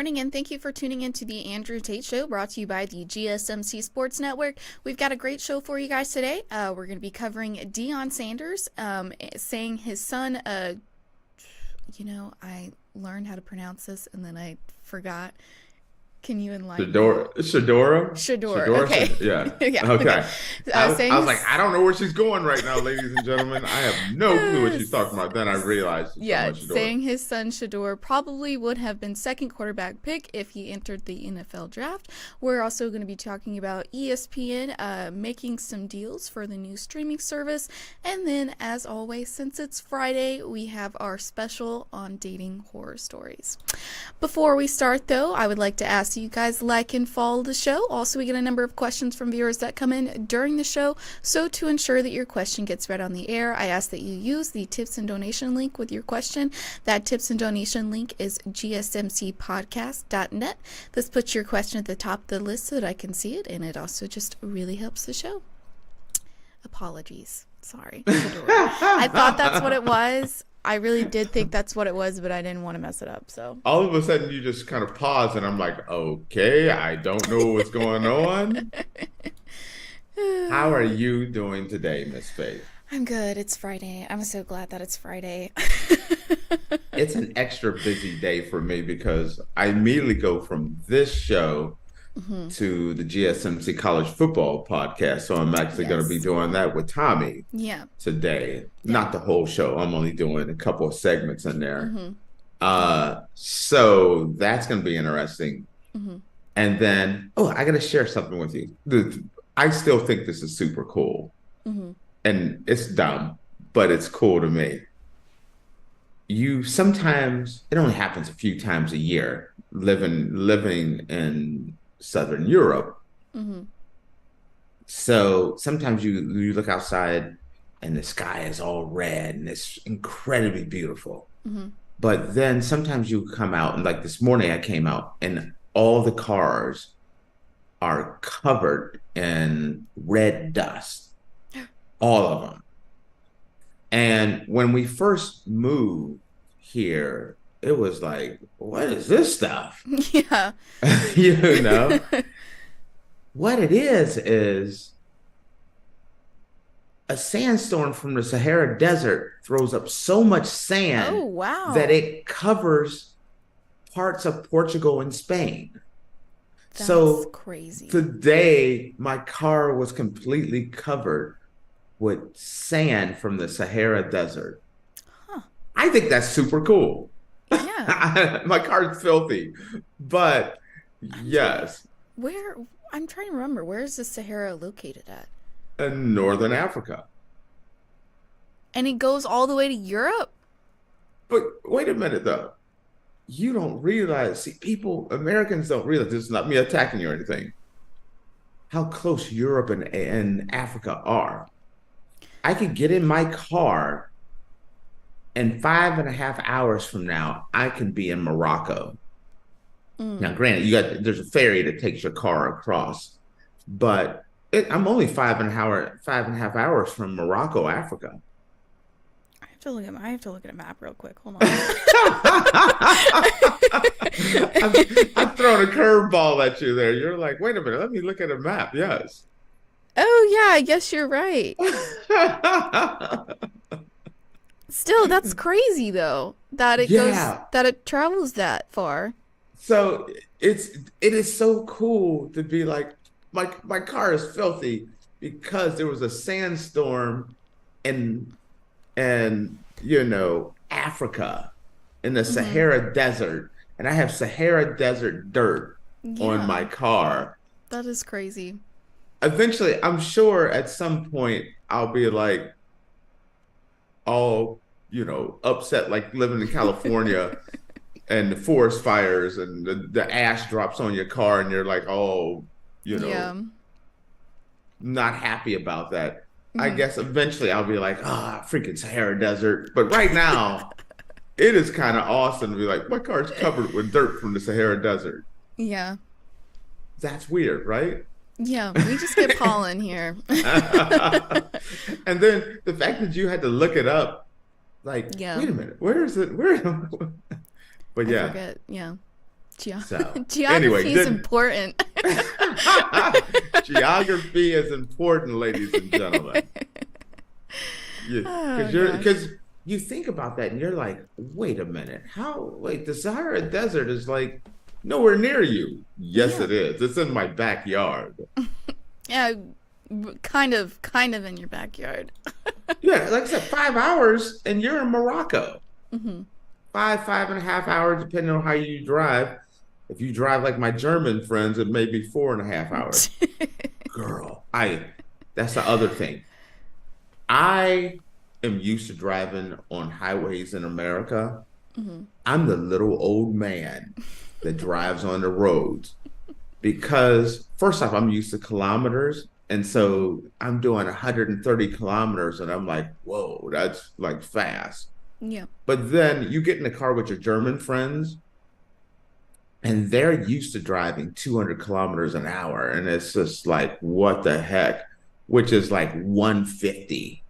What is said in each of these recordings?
morning, and thank you for tuning in to the Andrew Tate Show, brought to you by the GSMC Sports Network. We've got a great show for you guys today. We're going to be covering Deion Sanders, saying his son, I learned how to pronounce this, and then I forgot. Can you enlighten me? Shedeur. Okay. Yeah. Yeah. Okay. I was Saying like, I don't know where she's going right now, ladies and gentlemen. I have no clue what she's talking about. Then I realized she's talking about Shedeur. Saying his son Shedeur probably would have been second quarterback pick if he entered the NFL draft. We're also going to be talking about ESPN making some deals for the new streaming service. And then, as always, since it's Friday, we have our special on dating horror stories. Before we start, though, I would like to ask you guys like and follow the show. Also, we get a number of questions from viewers that come in during the show. So to ensure that your question gets read on the air, I ask that you use the tips and donation link with your question. That tips and donation link is gsmcpodcast.net. This puts your question at the top of the list so that I can see it, and it also just really helps the show. Apologies. Sorry. I thought that's what it was. I really did think that's what it was, but I didn't want to mess it up. So all of a sudden, you just kind of pause, and I'm like, okay, I don't know what's going on. How are you doing today, Miss Faith? I'm good. It's Friday. I'm so glad that it's Friday. It's an extra busy day for me because I immediately go from this show to the GSMC College Football podcast. So I'm actually going to be doing that with Tommy today. Not the whole show. I'm only doing a couple of segments in there. So that's going to be interesting. And then, I got to share something with you. I still think this is super cool. And it's dumb, but it's cool to me. Sometimes, it only happens a few times a year, living in Southern Europe. So sometimes you look outside and the sky is all red and it's incredibly beautiful. But then sometimes you come out, and like this morning I came out and all the cars are covered in red dust, all of them. And when we first moved here, it was like, what is this stuff? Yeah. What it is a sandstorm from the Sahara Desert throws up so much sand that it covers parts of Portugal and Spain. That's crazy. Today, my car was completely covered with sand from the Sahara Desert. I think that's super cool. Yeah. My car's filthy, but yes. I'm trying to remember, where is the Sahara located at? In Northern Africa. And it goes all the way to Europe? But wait a minute, though. You don't realize, Americans don't realize, this is not me attacking you or anything, how close Europe and Africa are. I could get in my car, and 5.5 hours from now, I can be in Morocco. Now, granted, there's a ferry that takes your car across, but I'm only 5.5 hours from Morocco, Africa. I have to look at a map real quick. Hold on. I'm throwing a curveball at you there. You're like, wait a minute, let me look at a map. Yes. Oh yeah, I guess you're right. Still, that's crazy though that it travels that far. So it is so cool to be like, my car is filthy because there was a sandstorm in Africa, in the Sahara Desert, and I have Sahara Desert dirt on my car. That is crazy. Eventually, I'm sure at some point I'll be like all, upset, like living in California and the forest fires and the ash drops on your car and you're like, not happy about that. I guess eventually I'll be like, freaking Sahara Desert. But right now, it is kind of awesome to be like, my car's covered with dirt from the Sahara Desert. Yeah. That's weird, right? Yeah, we just get pollen here. And then the fact that you had to look it up, like, wait a minute, where is it? But I forget. Yeah. So Geography is important. Geography is important, ladies and gentlemen. Because you think about that and you're like, wait a minute, the Sahara Desert is like nowhere near you. Yes, Yeah. it is. It's in my backyard. Yeah, kind of in your backyard. Yeah, like I said, 5 hours and you're in Morocco. Hmm. 5.5 hours, depending on how you drive. If you drive like my German friends, it may be 4.5 hours. Girl, that's the other thing. I am used to driving on highways in America. Hmm. I'm the little old man that drives on the roads because, first off, I'm used to kilometers. And so I'm doing 130 kilometers, and I'm like, whoa, that's like fast. Yeah. But then you get in the car with your German friends, and they're used to driving 200 kilometers an hour. And it's just like, what the heck? Which is like 150.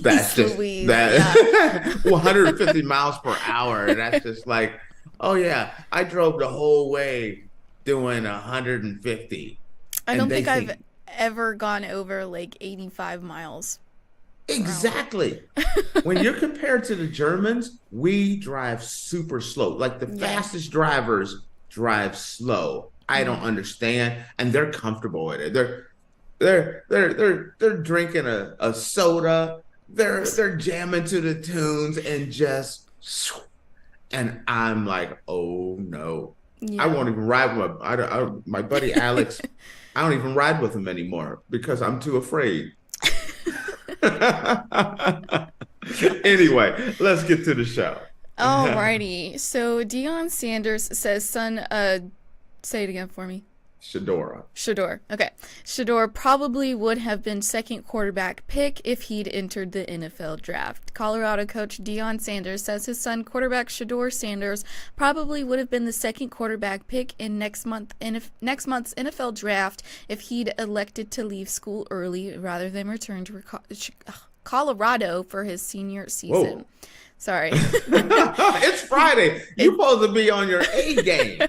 That's Jeez just Louise. Yeah. that 150 miles per hour. And that's just like, oh yeah, I drove the whole way doing 150. I And don't they think I've think, ever gone over like 85 miles per hour. exactly. When you're compared to the Germans, we drive super slow. Like the Yeah. fastest drivers drive slow. I don't Hmm. understand. And they're comfortable with it. They're drinking a soda. They're jamming to the tunes and just, and I'm like, oh no. I Yeah. won't even ride with my buddy Alex. I don't even ride with him anymore because I'm too afraid. Anyway, let's get to the show. Alrighty. So Deion Sanders says, son, say it again for me. Shedora. Shedeur. Okay. Shedeur probably would have been second quarterback pick if he'd entered the NFL draft. Colorado coach Deion Sanders says his son, quarterback Shedeur Sanders, probably would have been the second quarterback pick in next month's NFL draft if he'd elected to leave school early rather than return to Colorado for his senior season. Whoa. Sorry. It's Friday. You're supposed to be on your A game.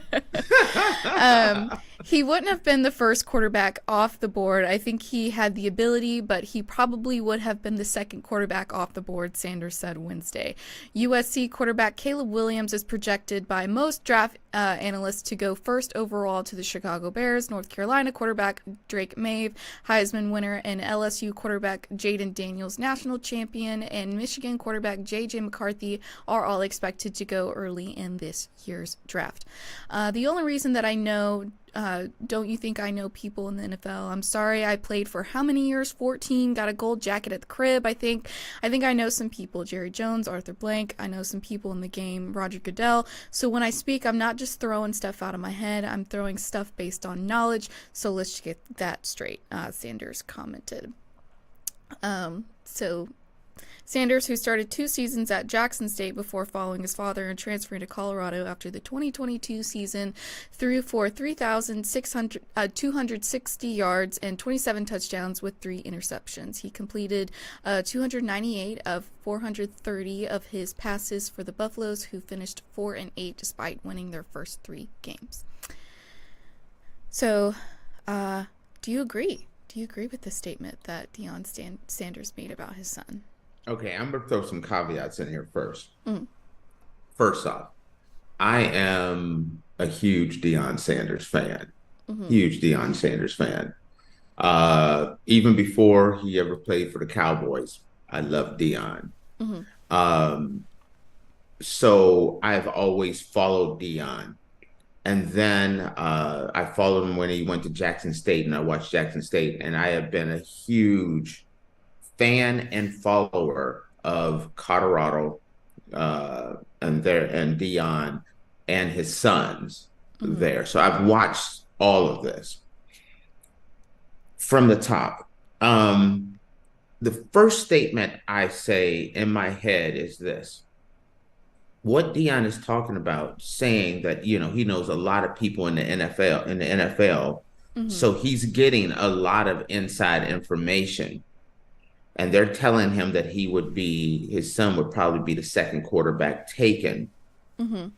He wouldn't have been the first quarterback off the board. I think he had the ability, but he probably would have been the second quarterback off the board, Sanders said Wednesday. USC quarterback Caleb Williams is projected by most draft analysts to go first overall to the Chicago Bears. North Carolina quarterback Drake May, Heisman winner, and LSU quarterback Jaden Daniels, national champion, and Michigan quarterback J.J. McCarthy are all expected to go early in this year's draft. The only reason that I know don't you think I know people in the NFL? I'm sorry, I played for how many years? 14, got a gold jacket at the crib. I think I know some people. Jerry Jones, Arthur Blank. I know some people in the game. Roger Goodell. So when I speak, I'm not just throwing stuff out of my head. I'm throwing stuff based on knowledge. So let's get that straight. Sanders commented. So Sanders, who started 2 seasons at Jackson State before following his father and transferring to Colorado after the 2022 season, threw for 3,260 yards and 27 touchdowns with 3 interceptions. He completed 298 of 430 of his passes for the Buffaloes, who finished 4-8 despite winning their first 3 games. So, do you agree? Do you agree with the statement that Deion Sanders made about his son? Okay, I'm going to throw some caveats in here first. Mm. First off, I am a huge Deion Sanders fan. Mm-hmm. Huge Deion Sanders fan. Even before he ever played for the Cowboys, I love Deion. Mm-hmm. So I've always followed Deion. And then I followed him when he went to Jackson State, and I watched Jackson State, and I have been a huge fan and follower of Colorado and Deion and his sons there. So I've watched all of this from the top. The first statement I say in my head is this. What Deion is talking about, saying that, he knows a lot of people in the NFL, so he's getting a lot of inside information. And they're telling him that his son would probably be the second quarterback taken. Mm-hmm.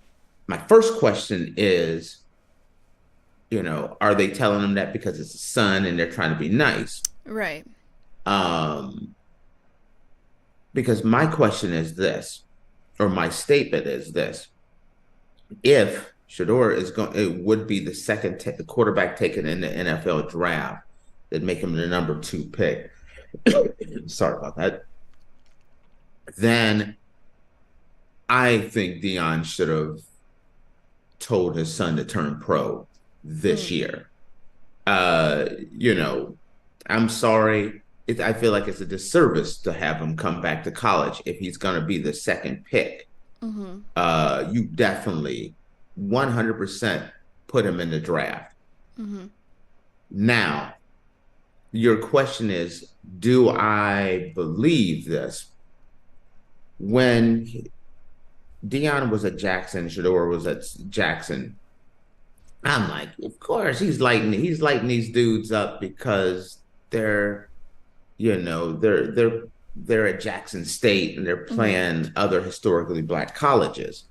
my first question is, are they telling him that because it's a son and they're trying to be nice? Right. Um, because my question is this, or my statement is this: if Shedeur is going, it would be the second quarterback taken in the NFL draft that make him the number 2 pick. Sorry about that. Then I think Deion should have told his son to turn pro this year. I'm sorry. I feel like it's a disservice to have him come back to college if he's going to be the second pick. You definitely 100% put him in the draft. Now, your question is, do I believe this? When Deion was at Jackson, Shedeur was at Jackson, I'm like, of course he's lighting these dudes up because they're at Jackson State and they're playing other historically Black colleges,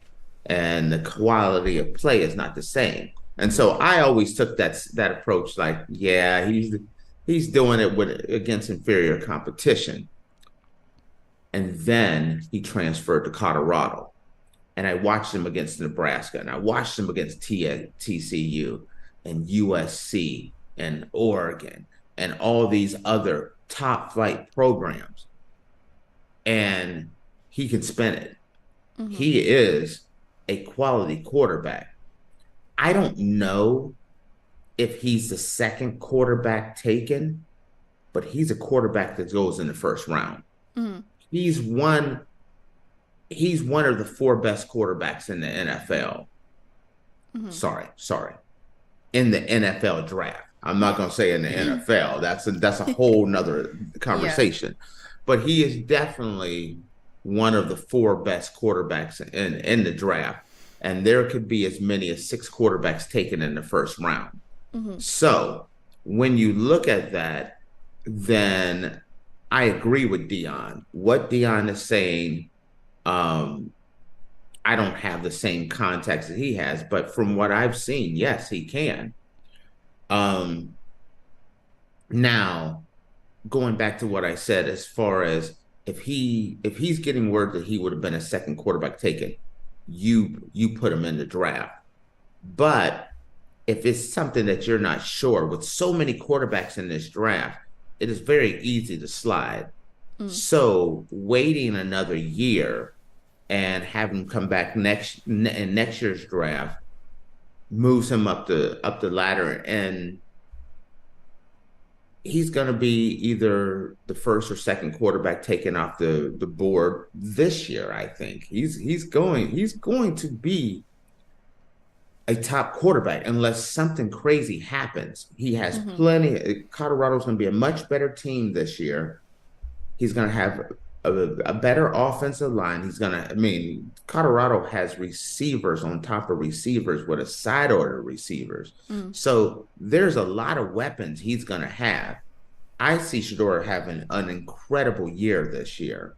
and the quality of play is not the same. And so I always took that approach, like, yeah, he's doing it against inferior competition. And then he transferred to Colorado. And I watched him against Nebraska, and I watched him against TCU and USC and Oregon and all these other top flight programs. And he can spin it. He is a quality quarterback. I don't know if he's the second quarterback taken, but he's a quarterback that goes in the first round. He's one of the 4 best quarterbacks in the NFL. Sorry. In the NFL draft. I'm not going to say in the NFL. That's a whole nother conversation. Yeah. But he is definitely one of the 4 best quarterbacks in the draft. And there could be as many as 6 quarterbacks taken in the first round. So when you look at that, then I agree with Deion. What Deion is saying, I don't have the same context that he has, but from what I've seen, yes, he can. Now, going back to what I said, as far as if he's getting word that he would have been a second quarterback taken, you put him in the draft. But if it's something that you're not sure, with so many quarterbacks in this draft, it is very easy to slide. So waiting another year and have him come back in next year's draft moves him up the ladder, and he's going to be either the first or second quarterback taken off the board this year. I think he's going to be a top quarterback unless something crazy happens. He has plenty. Colorado's going to be a much better team this year. He's going to have a better offensive line. Colorado has receivers on top of receivers with a side order receivers. So there's a lot of weapons he's going to have. I see Shedeur having an incredible year this year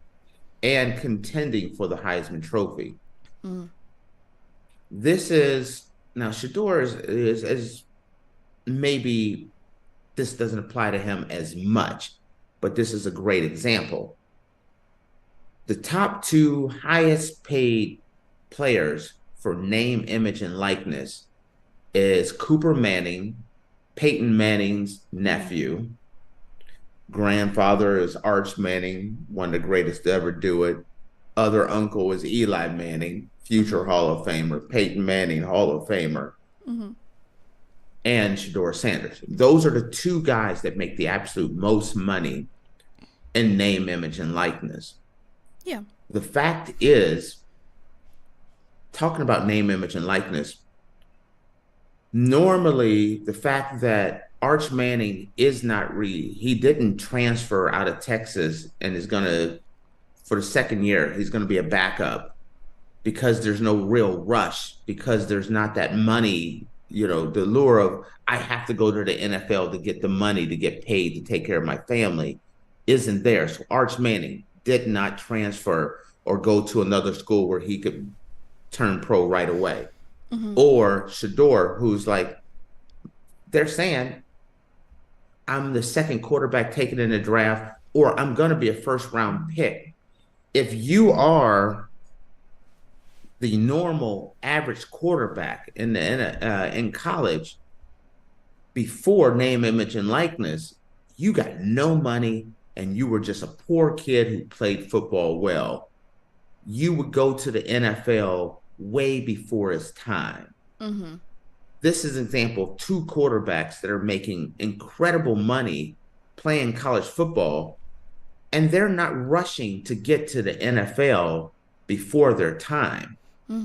and contending for the Heisman Trophy. This is, now Shedeur is maybe this doesn't apply to him as much, but this is a great example. The top 2 highest paid players for name, image, and likeness is Cooper Manning, Peyton Manning's nephew. Grandfather is Arch Manning, one of the greatest to ever do it. Other uncle is Eli Manning, future Hall of Famer. Peyton Manning, Hall of Famer. And Shedeur Sanders. Those are the 2 guys that make the absolute most money in name, image, and likeness. Yeah. The fact is, talking about name, image, and likeness, normally the fact that Arch Manning is not he didn't transfer out of Texas and is going to, for the second year, he's going to be a backup because there's no real rush, because there's not that money, the lure of, I have to go to the NFL to get the money to get paid to take care of my family isn't there. So Arch Manning did not transfer or go to another school where he could turn pro right away. or Shedeur, who's like, they're saying, I'm the second quarterback taken in the draft, or I'm going to be a first round pick. If you are the normal average quarterback in college before name, image, and likeness, you got no money and you were just a poor kid who played football well. You would go to the NFL way before its time. This is an example of two quarterbacks that are making incredible money playing college football, and they're not rushing to get to the NFL before their time.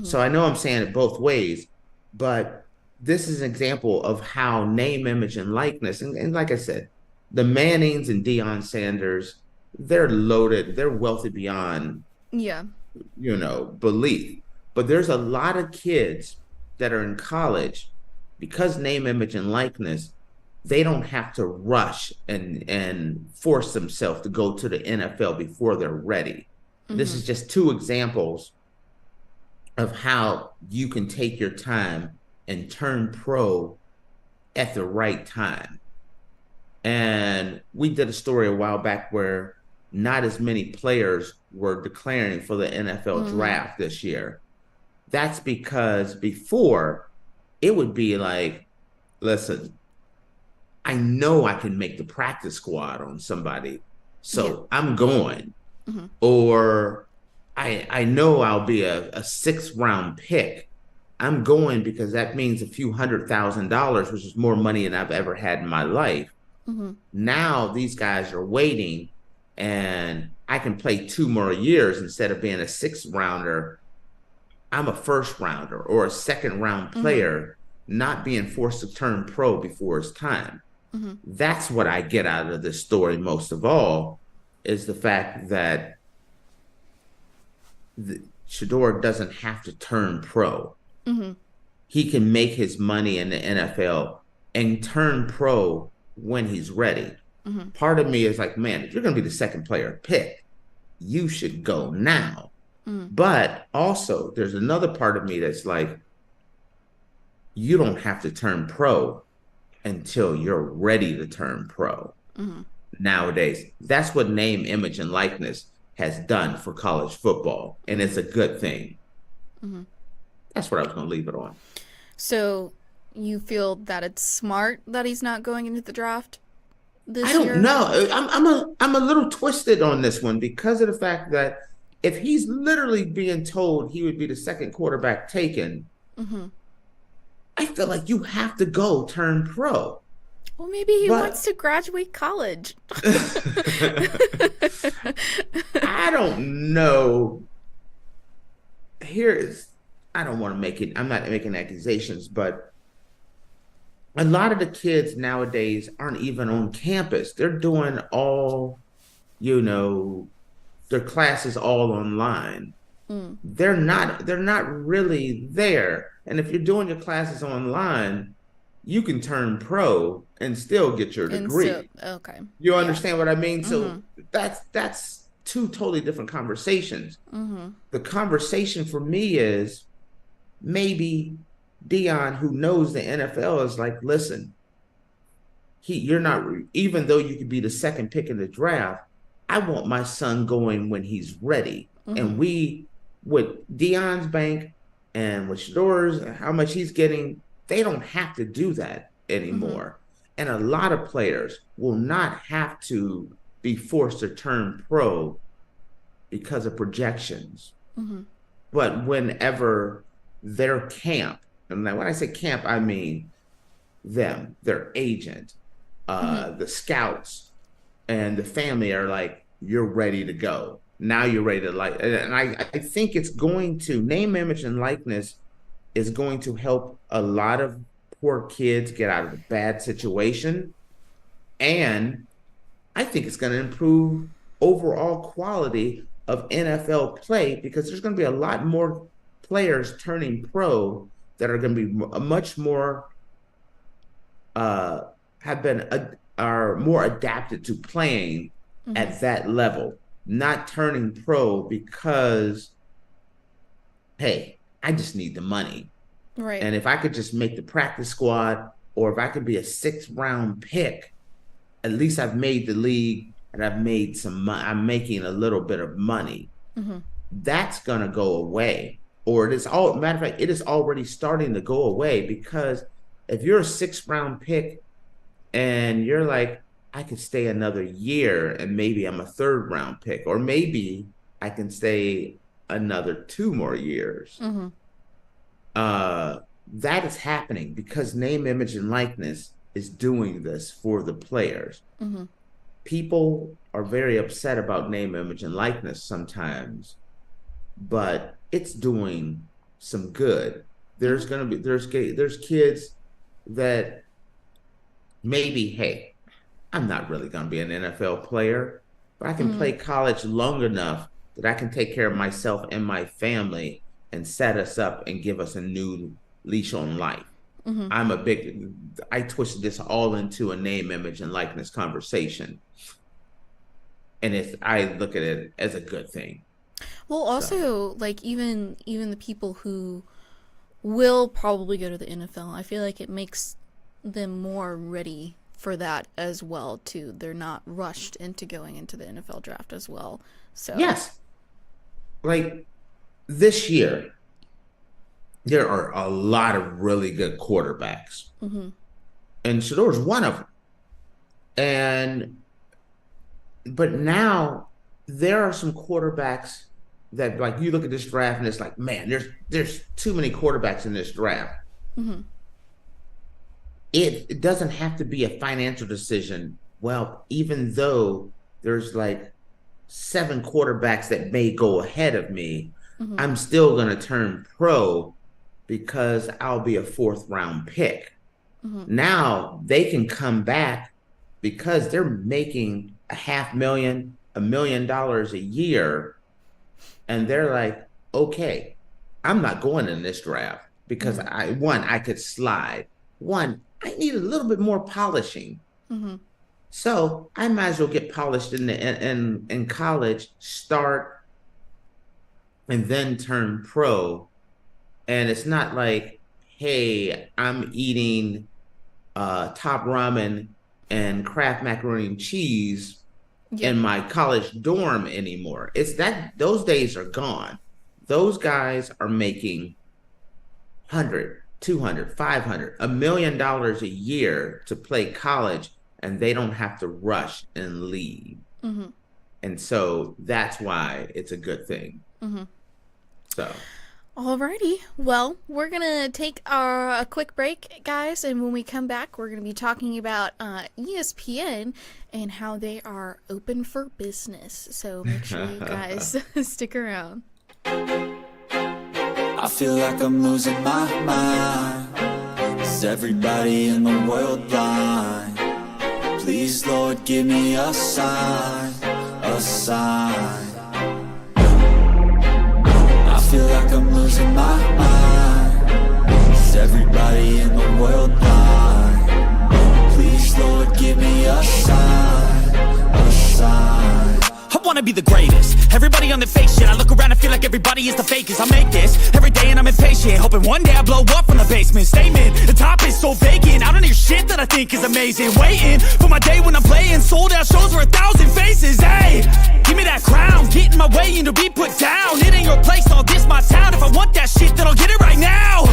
So I know I'm saying it both ways, but this is an example of how name, image, and likeness, and like I said, the Mannings and Deion Sanders, they're loaded, they're wealthy beyond belief. But there's a lot of kids that are in college because name, image, and likeness, they don't have to rush and force themselves to go to the NFL before they're ready. This is just two examples of how you can take your time and turn pro at the right time. And we did a story a while back where not as many players were declaring for the NFL draft this year. That's because before it would be like, listen, I know I can make the practice squad on somebody, so I'm going. Or I know I'll be a sixth round pick. I'm going because that means a few $100,000, which is more money than I've ever had in my life. Now these guys are waiting, and I can play 2 more years instead of being a sixth rounder. I'm a first rounder or a second round player, not being forced to turn pro before it's time. That's what I get out of this story most of all, is the fact that Shedeur doesn't have to turn pro. He can make his money in the NFL and turn pro when he's ready. Part of me is like, man, if you're going to be the second player pick, you should go now. But also, there's another part of me that's like, you don't have to turn pro until you're ready to turn pro. Nowadays, that's what name, image, and likeness has done for college football, and it's a good thing. That's what I was going to leave it on. So you feel that it's smart that he's not going into the draft this year? I year? don't know. I'm a little twisted on this one because of the fact that if he's literally being told he would be the second quarterback taken, I feel like you have to go turn pro. Well, maybe he wants to graduate college. I don't know. I don't want to make it, I'm not making accusations, but a lot of the kids nowadays aren't even on campus. They're doing all, their classes all online. They're not really there. And if you're doing your classes online, you can turn pro and still get your degree. Okay. You understand what I mean? So that's two totally different conversations. The conversation for me is maybe Deion, who knows the NFL, is like, listen, you're not, even though you could be the second pick in the draft, I want my son going when he's ready. And with Deion's bank and with Shedeur's, how much he's getting, they don't have to do that anymore. And a lot of players will not have to be forced to turn pro because of projections. But whenever their camp, and when I say camp, I mean them, their agent, the scouts, and the family are like, you're ready to go. Now you're ready to and I think it's going to, name, image, and likeness is going to help a lot of poor kids get out of a bad situation. And I think it's going to improve overall quality of NFL play because there's going to be a lot more players turning pro that are going to be much more, are more adapted to playing at that level, not turning pro because, hey, I just need the money. Right. And if I could just make the practice squad, or if I could be a 6th-round pick, at least I've made the league and I've made I'm making a little bit of money. Mm-hmm. That's going to go away. Or matter of fact, it is already starting to go away, because if you're a 6th-round pick and you're like, I could stay another year and maybe I'm a 3rd-round pick, or maybe I can stay another 2 more years. Mm-hmm. That is happening because name, image, and likeness is doing this for the players. Mm-hmm. People are very upset about name, image, and likeness sometimes, but it's doing some good. There's kids that maybe, hey, I'm not really going to be an NFL player, but I can play college long enough that I can take care of myself and my family and set us up and give us a new leash on life. Mm-hmm. I twisted this all into a name, image, and likeness conversation. And I look at it as a good thing. Well, also, like, even the people who will probably go to the NFL, I feel like it makes them more ready for that as well, too. They're not rushed into going into the NFL draft as well. So yes. Like, this year, there are a lot of really good quarterbacks. Mm-hmm. And Shedeur is one of them. But now there are some quarterbacks that, like, you look at this draft and it's like, man, there's too many quarterbacks in this draft. Mm-hmm. It doesn't have to be a financial decision. Well, even though there's like 7 quarterbacks that may go ahead of me, I'm still going to turn pro because I'll be a 4th-round pick. Now they can come back because they're making $500,000, $1 million a year. And they're like, okay, I'm not going in this draft because I could slide. I need a little bit more polishing. So I might as well get polished in college, start, and then turn pro. And it's not like, hey, I'm eating top ramen and Kraft macaroni and cheese in my college dorm anymore. It's that those days are gone. Those guys are making 100, 200, 500, $1 million a year to play college, and they don't have to rush and leave. And so that's why it's a good thing. So. Alrighty, well, we're gonna take a quick break, guys, and when we come back, we're gonna be talking about ESPN and how they are open for business. So make sure you guys stick around. I feel like I'm losing my mind. Is everybody in the world blind? Please, Lord, give me a sign, a sign. I feel like I'm losing my mind. Is everybody in the world blind? Please, Lord, give me a sign, a sign. I wanna be the greatest. Everybody on the fake shit. I look around and feel like everybody is the fakest. I make this every day and I'm impatient, hoping one day I blow up from the basement. Statement, the top is so vacant. I don't hear shit that I think is amazing. Waiting for my day when I'm playing sold out shows for 1,000 faces. Hey, give me that crown, get in my way and to be put down. It ain't your place, all this my town. If I want that shit, then I'll get it right now.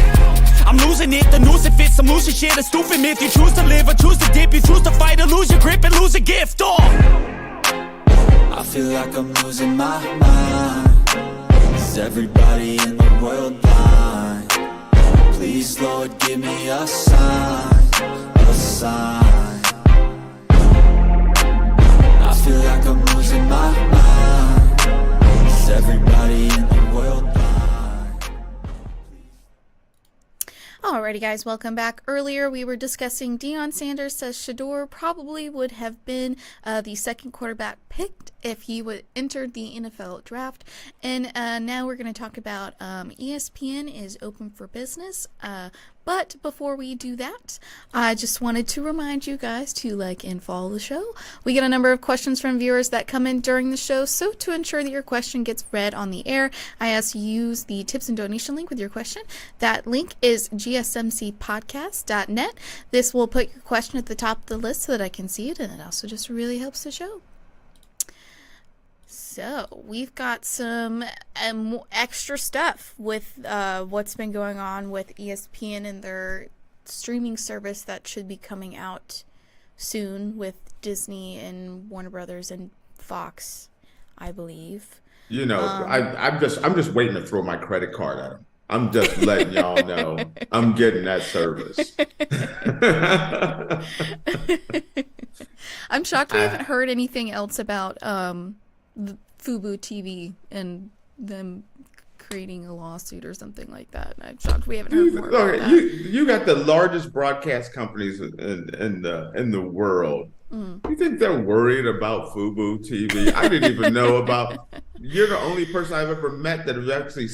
I'm losing it, the noose it fits. I'm losing shit, a stupid myth. You choose to live or choose to dip. You choose to fight or lose your grip and lose a gift. I feel like I'm losing my mind. Is everybody in the world blind? Please, Lord, give me a sign, a sign. I feel like I'm losing my mind. Is everybody in the world blind? Alrighty, guys, welcome back. Earlier, we were discussing Deion Sanders says Shedeur probably would have been the 2nd quarterback picked if he would enter the NFL draft. And now we're going to talk about ESPN is open for business. But before we do that, I just wanted to remind you guys to like and follow the show. We get a number of questions from viewers that come in during the show, so to ensure that your question gets read on the air, I ask you use the tips and donation link with your question. That link is gsmcpodcast.net. This will put your question at the top of the list so that I can see it, and it also just really helps the show. So, we've got some extra stuff with what's been going on with ESPN and their streaming service that should be coming out soon with Disney and Warner Brothers and Fox, I believe. You know, I'm just waiting to throw my credit card at them. I'm just letting y'all know I'm getting that service. I'm shocked we haven't heard anything else about Fubo TV and them creating a lawsuit or something like that. I'm shocked we haven't heard more about that. You got the largest broadcast companies in the world. You think they're worried about Fubo TV? I didn't even know about. You're the only person I've ever met that has actually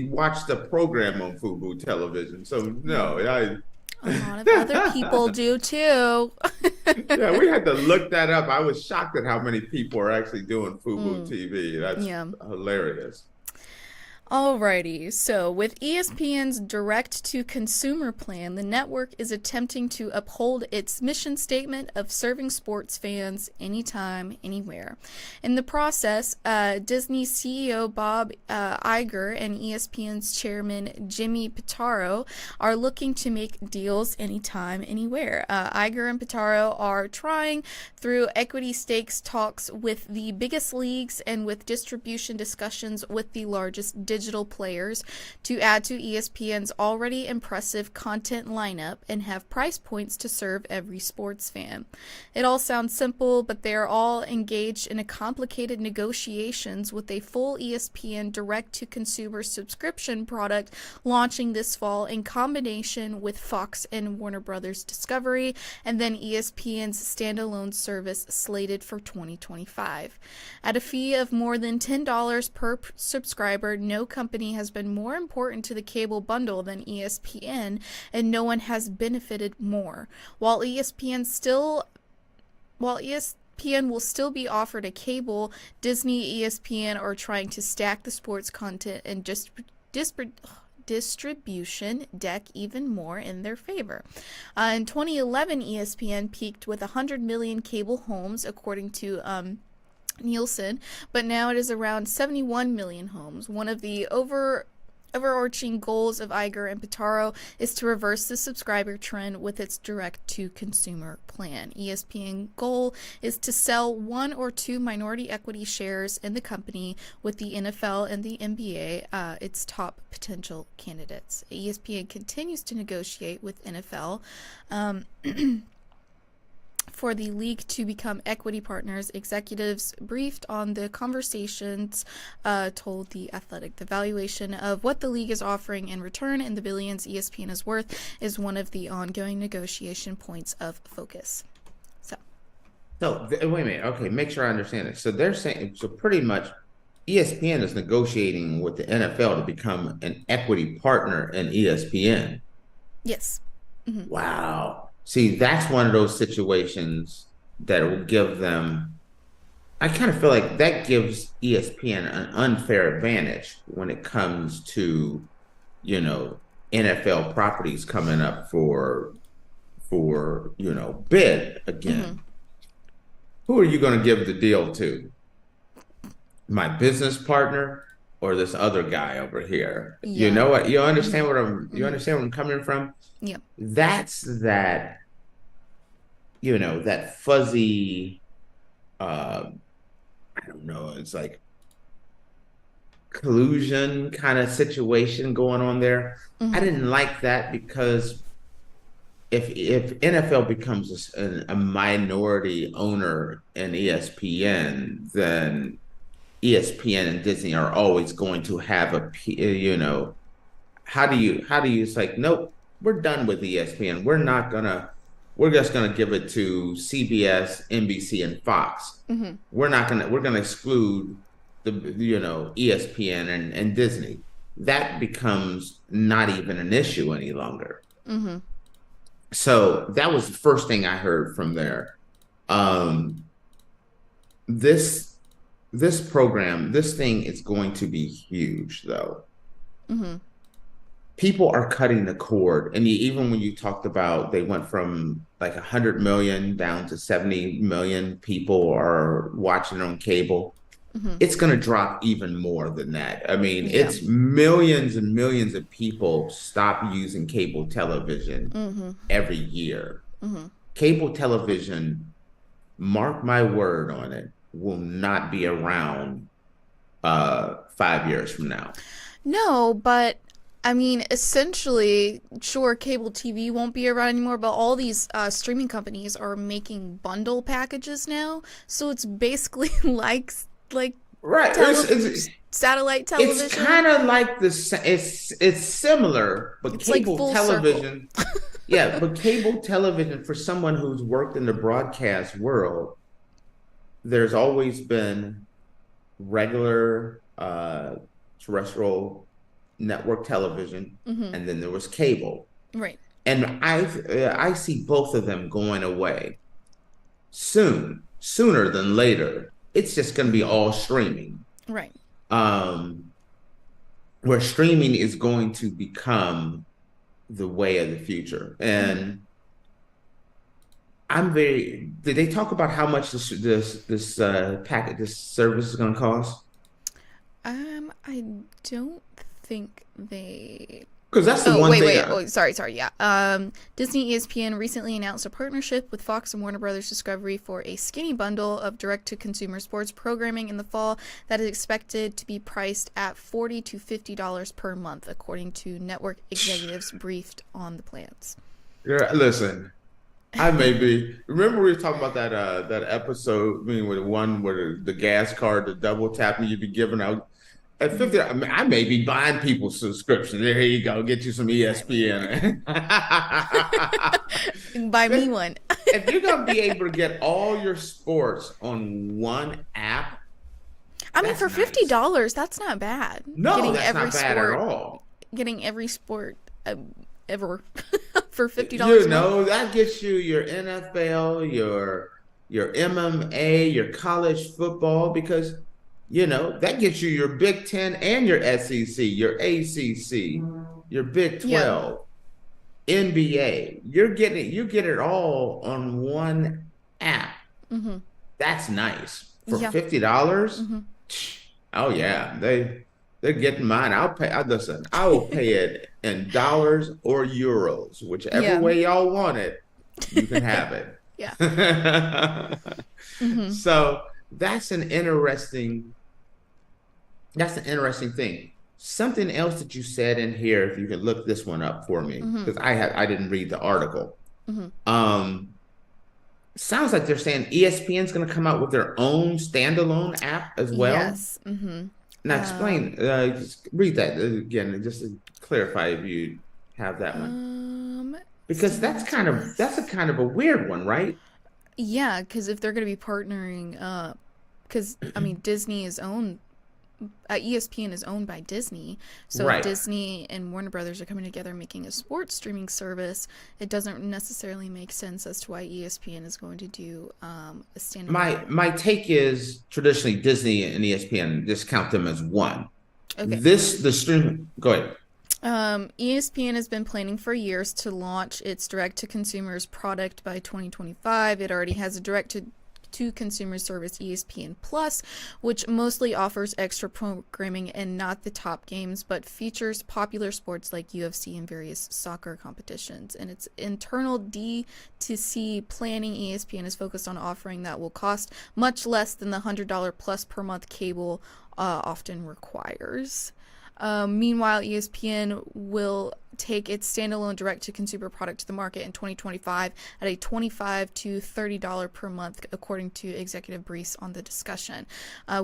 watched the program on Fubo television. So no, a lot of other people do too. Yeah, we had to look that up. I was shocked at how many people are actually doing Fubo TV. That's hilarious. Alrighty, so with ESPN's direct-to-consumer plan, the network is attempting to uphold its mission statement of serving sports fans anytime, anywhere. In the process, Disney CEO Bob Iger and ESPN's chairman Jimmy Pitaro are looking to make deals anytime, anywhere. Iger and Pitaro are trying through equity stakes talks with the biggest leagues and with distribution discussions with the largest digital players to add to ESPN's already impressive content lineup and have price points to serve every sports fan. It all sounds simple, but they are all engaged in a complicated negotiations with a full ESPN direct-to-consumer subscription product launching this fall in combination with Fox and Warner Brothers Discovery, and then ESPN's standalone service slated for 2025. At a fee of more than $10 per subscriber, no company has been more important to the cable bundle than ESPN, and no one has benefited more. While ESPN will still be offered a cable, Disney, ESPN are trying to stack the sports content and distribution deck even more in their favor. In 2011, ESPN peaked with 100 million cable homes, according to Nielsen, but now it is around 71 million homes. One of the overarching goals of Iger and Pitaro is to reverse the subscriber trend with its direct-to-consumer plan. ESPN goal is to sell one or two minority equity shares in the company, with the NFL and the NBA its top potential candidates. ESPN continues to negotiate with NFL for the league to become equity partners. Executives briefed on the conversations told The Athletic the valuation of what the league is offering in return and the billions ESPN is worth is one of the ongoing negotiation points of focus. So wait a minute. Okay, make sure I understand this. So they're saying, so pretty much ESPN is negotiating with the NFL to become an equity partner in ESPN. Yes. Mm-hmm. Wow. See, that's one of those situations that will give them, I kind of feel like that gives ESPN an unfair advantage when it comes to, NFL properties coming up for bid again. Mm-hmm. Who are you going to give the deal to? My business partner or this other guy over here? Yeah. You know what? You understand what I'm coming from? Yeah. That's that, that fuzzy, I don't know, it's like collusion kind of situation going on there. Mm-hmm. I didn't like that because if NFL becomes a minority owner in ESPN, then ESPN and Disney are always going to have how do you, it's like, nope, we're done with ESPN. We're just gonna give it to CBS, NBC, and Fox. Mm-hmm. We're gonna exclude the ESPN and Disney. That becomes not even an issue any longer. So that was the first thing I heard from there. Um, this this program, this thing is going to be huge, though. People are cutting the cord, and even when you talked about they went from like 100 million down to 70 million people are watching on cable, it's going to drop even more than that. I mean, it's millions and millions of people stop using cable television every year. Cable television, mark my word on it, will not be around 5 years from now. No, but I mean, essentially, sure, cable TV won't be around anymore, but all these streaming companies are making bundle packages now. So it's basically like Right. satellite television. It's kind of like it's similar, but It's like cable full television. Yeah, but cable television, for someone who's worked in the broadcast world, there's always been regular terrestrial network television, and then there was cable. Right. And I see both of them going away sooner than later. It's just going to be all streaming. Right. Where streaming is going to become the way of the future. And did they talk about how much this packet, this service is going to cost? I don't think they. Because that's the one thing. Sorry. Yeah. Disney ESPN recently announced a partnership with Fox and Warner Brothers Discovery for a skinny bundle of direct-to-consumer sports programming in the fall that is expected to be priced at $40 to $50 per month, according to network executives briefed on the plans. Yeah, listen, I may be. Remember we were talking about that episode, I mean, with the one where the gas card, the double tapping you'd be giving out. At 50, I may be buying people's subscriptions. There you go. Get you some ESPN. Buy me one. If you're going to be able to get all your sports on one app. I mean, for $50, that's not bad. No, that's not bad at all. Getting every sport ever for $50. You know, that gets you your NFL, your MMA, your college football, because you know, that gets you your Big Ten and your SEC, your ACC, your Big 12, NBA. You get it all on one app. That's nice. For $50? Oh yeah, they're getting mine. Listen, I will pay it in dollars or euros, whichever way y'all want it, you can have it. So that's an interesting thing. Something else that you said in here, if you can look this one up for me, because I didn't read the article. Sounds like they're saying ESPN's going to come out with their own standalone app as well. Yes. Now explain, just read that again, just to clarify if you have that one. Because that's a kind of a weird one, right? Yeah, because if they're going to be partnering, because I mean Disney is owned. ESPN is owned by Disney, so if Disney and Warner Brothers are coming together making a sports streaming service, it doesn't necessarily make sense as to why ESPN is going to do a standalone. My take is traditionally Disney and ESPN, just count them as one. Okay. The stream. Go ahead. ESPN has been planning for years to launch its direct-to-consumers product by 2025. It already has a direct-to-consumer service, ESPN Plus, which mostly offers extra programming and not the top games, but features popular sports like UFC and various soccer competitions. And its internal D2C planning, ESPN is focused on offering that will cost much less than the $100 plus per month cable often requires. Meanwhile, ESPN will take its standalone direct-to-consumer product to the market in 2025 at a $25 to $30 per month, according to executive briefs on the discussion.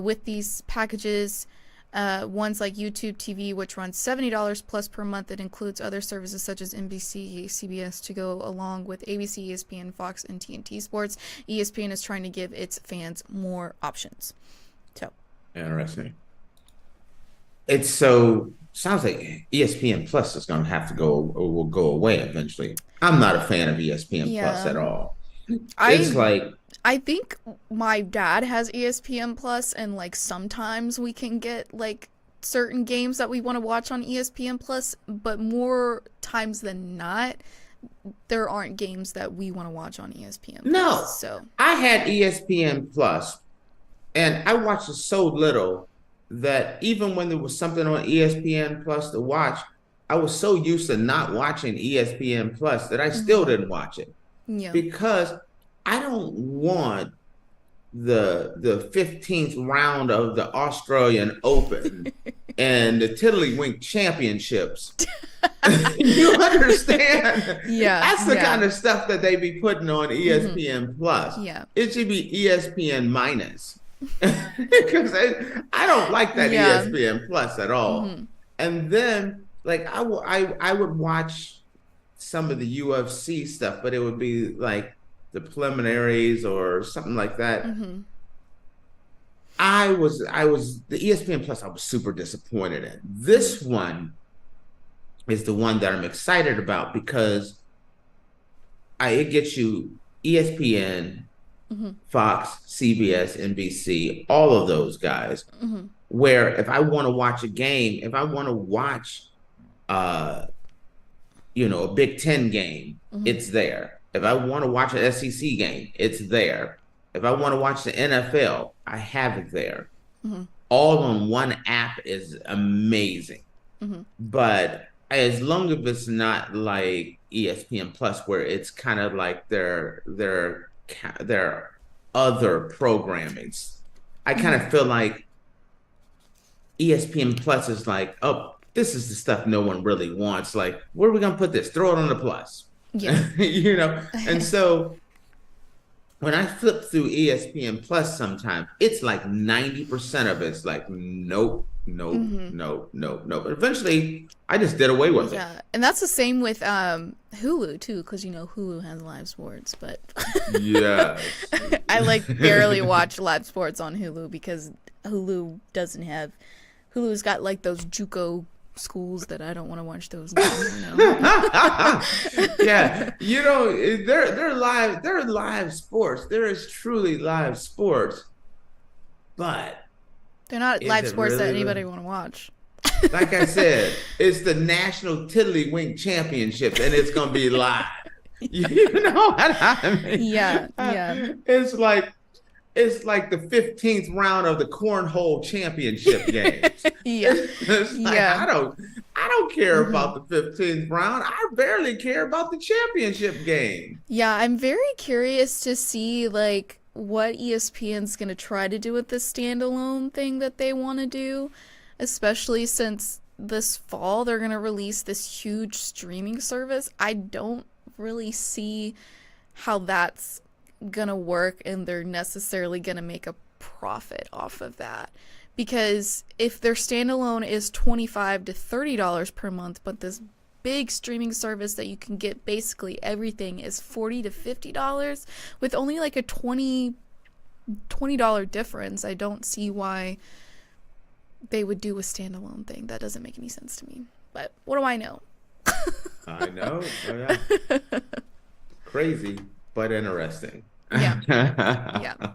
With these packages, ones like YouTube TV, which runs $70 plus per month, it includes other services such as NBC, CBS to go along with ABC, ESPN, Fox, and TNT Sports. ESPN is trying to give its fans more options. So, interesting. It's so sounds like ESPN Plus is going to have to go or will go away eventually. I'm not a fan of ESPN Plus at Yeah. all. It's I like, I think my dad has ESPN Plus, and like sometimes we can get like certain games that we want to watch on ESPN Plus, but more times than not, there aren't games that we want to watch on ESPN no, Plus. So, I had ESPN Plus and I watched it so little that even when there was something on ESPN Plus to watch, I was so used to not watching ESPN Plus that I still didn't watch it yeah. because I don't want the 15th round of the Australian Open and the Tiddlywink Championships. You understand? Yeah. That's the yeah. kind of stuff that they be putting on ESPN Plus. Yeah. It should be ESPN minus. Because I don't like that Yeah. ESPN Plus at all. And then like I would watch some of the UFC stuff, but it would be like the preliminaries or something like that. I was the ESPN Plus I was super disappointed in. This one is the one that I'm excited about because it gets you ESPN, Fox, CBS, NBC, all of those guys. Where if I want to watch a game, if I want to watch a Big Ten game, it's there. If I want to watch an SEC game, it's there. If I want to watch the NFL, I have it there. All on one app is amazing. But as long as it's not like ESPN Plus, where it's kind of like their other programmings, I kind of feel like ESPN Plus is like, oh, this is the stuff no one really wants. Like, where are we gonna put this? Throw it on the Plus. Yeah. And so when I flip through ESPN Plus sometimes, it's like 90% of it's like, nope, nope. But eventually I just did away with it. Yeah. And that's the same with Hulu too, because Hulu has live sports, but Yeah. I like barely watch live sports on Hulu because Hulu's got like those JUCO schools that I don't want to watch those games, Yeah, they're live sports. There is truly live sports, but They're not is live it sports that really anybody want to watch. like I said, it's the National Tiddlywink Championships, and it's gonna be live. You know what I mean? Yeah. It's like the 15th round of the cornhole championship games. Yeah. It's like, Yeah. I don't care about the 15th round. I barely care about the championship game. Yeah, I'm very curious to see like what ESPN's going to try to do with this standalone thing that they want to do, especially since this fall they're going to release this huge streaming service. I don't really see how that's gonna work and they're necessarily gonna make a profit off of that, because if their standalone is $25 to $30 per month, but this big streaming service that you can get basically everything is $40 to $50 with only like a $20 difference, I don't see why they would do a standalone thing. That doesn't make any sense to me, but what do I know? I know. Oh, yeah. Crazy, but interesting. Yeah. Yeah.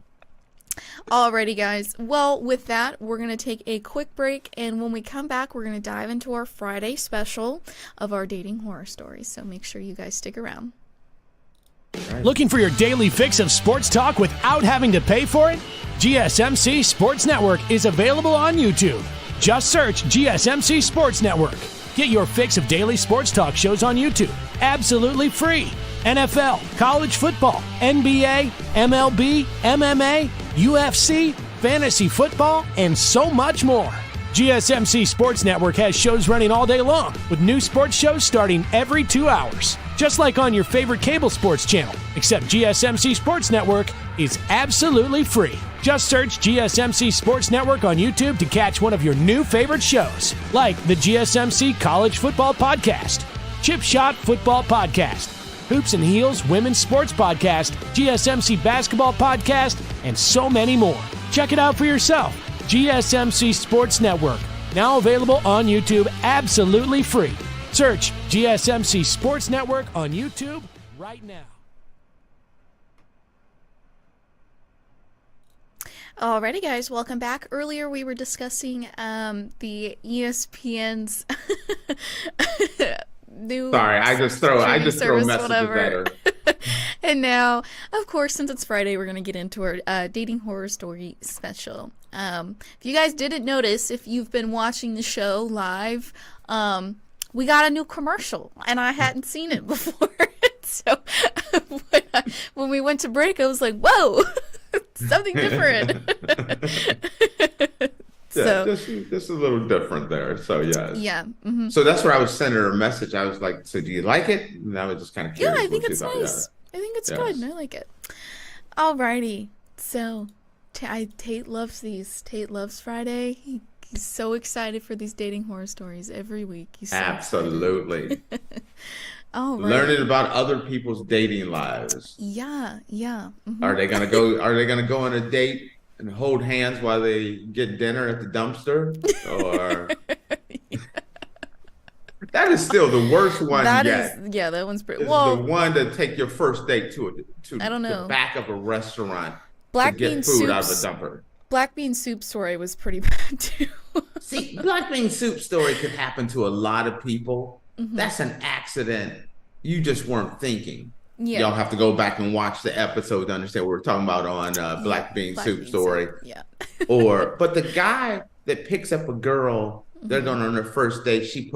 Alrighty, guys. Well, with that, we're going to take a quick break, and when we come back, we're going to dive into our Friday special of our dating horror stories, so make sure you guys stick around. Looking for your daily fix of sports talk without having to pay for it? GSMC Sports Network is available on YouTube. Just search GSMC Sports Network. Get your fix of daily sports talk shows on YouTube, absolutely free. NFL, college football, NBA, MLB, MMA, UFC, fantasy football, and so much more. GSMC Sports Network has shows running all day long, with new sports shows starting every 2 hours. Just like on your favorite cable sports channel, except GSMC Sports Network is absolutely free. Just search GSMC Sports Network on YouTube to catch one of your new favorite shows, like the GSMC College Football Podcast, Chip Shot Football Podcast, Hoops and Heels Women's Sports Podcast, GSMC Basketball Podcast, and so many more. Check it out for yourself. GSMC Sports Network. Now available on YouTube absolutely free. Search GSMC Sports Network on YouTube right now. Alrighty, guys, welcome back. Earlier, we were discussing the ESPN's new. Sorry, I just throw messages whatever. at her. And now, of course, since it's Friday, we're gonna get into our dating horror story special. If you guys didn't notice, if you've been watching the show live, we got a new commercial, and I hadn't seen it before. So when we went to break, I was like, "Whoa, something different." Yeah, just a little different there. So yeah. Yeah. Mm-hmm. So that's where I was sending her a message. I was like, "So do you like it?" And I was just kind of curious. Yeah, I think it's nice. I think it's good. I like it. Alrighty. So Tate loves these. Tate loves Friday. He's so excited for these dating horror stories every week. He's so absolutely. All right. Learning about other people's dating lives. Yeah. Mm-hmm. Are they gonna go on a date and hold hands while they get dinner at the dumpster? Or that is still the worst one yet. That one's pretty. Well, the one to take your first date to I don't know. the back of a restaurant Black to get bean food out soups. of a dumper. Black bean soup story was pretty bad too. See, black bean soup story could happen to a lot of people. Mm-hmm. That's an accident. You just weren't thinking. Yeah. Y'all have to go back and watch the episode to understand what we're talking about on Black Bean Soup Story. Yeah. But the guy that picks up a girl, they're going on their first date. She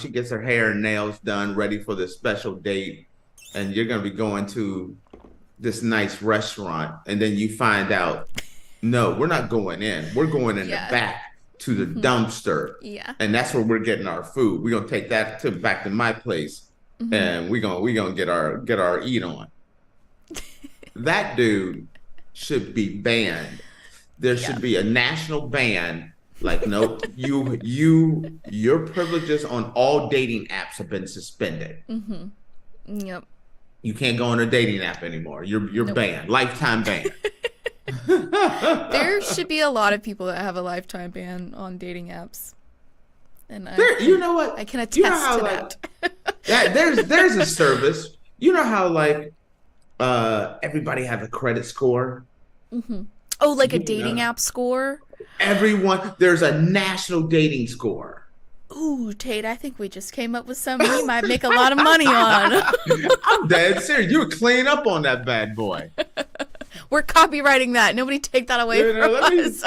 gets her hair and nails done, ready for the special date. And you're going to be going to this nice restaurant. And then you find out, no, we're not going in. We're going in the back to the dumpster. Yeah. And that's where we're getting our food. We're going to take that back to my place. And we're gonna get our eat on. That dude should be banned. There should be a national ban. Like, no, your privileges on all dating apps have been suspended. Yep. You can't go on a dating app anymore. You're banned. Lifetime ban. There should be a lot of people that have a lifetime ban on dating apps. And you know what? I can attest to that. There's a service. You know how everybody has a credit score? Mm-hmm. Oh, like a dating app score? Everyone, there's a national dating score. Ooh, Tate, I think we just came up with something we might make a lot of money on. I'm dead serious. You were cleaning up on that bad boy. We're copywriting that. Nobody take that away from us.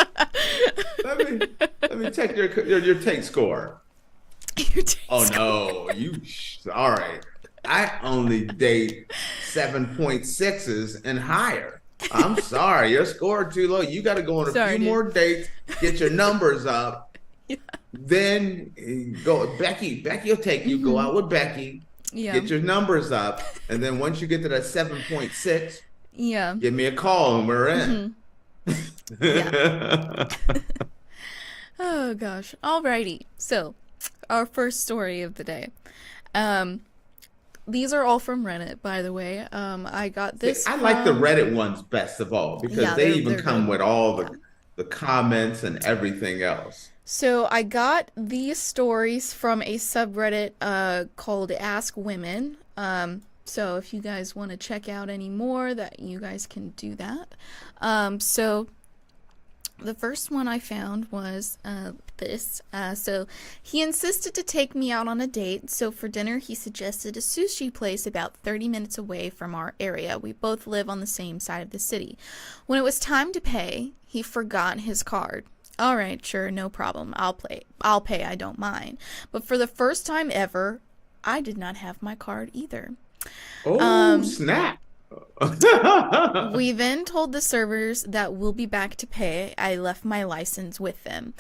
Let me check your take score. No, all right. I only date 7.6s and higher. I'm sorry, your score too low. You got to go on a few more dates, get your numbers up. Yeah. Then go. Becky will take you. Go out with Becky. Yeah. Get your numbers up, and then once you get to that 7.6. Yeah. Give me a call and we're in. Yeah. Oh gosh. Alrighty. So, our first story of the day. These are all from Reddit, by the way. I got this. I like the Reddit ones best of all because they even come with all the comments and everything else. So I got these stories from a subreddit called Ask Women. So if you guys want to check out any more, that you guys can do that. So the first one I found was this. So he insisted to take me out on a date. So for dinner, he suggested a sushi place about 30 minutes away from our area. We both live on the same side of the city. When it was time to pay, he forgot his card. All right, sure, no problem. I'll pay. I don't mind. But for the first time ever, I did not have my card either. Oh, snap. We then told the servers that we'll be back to pay. I left my license with them.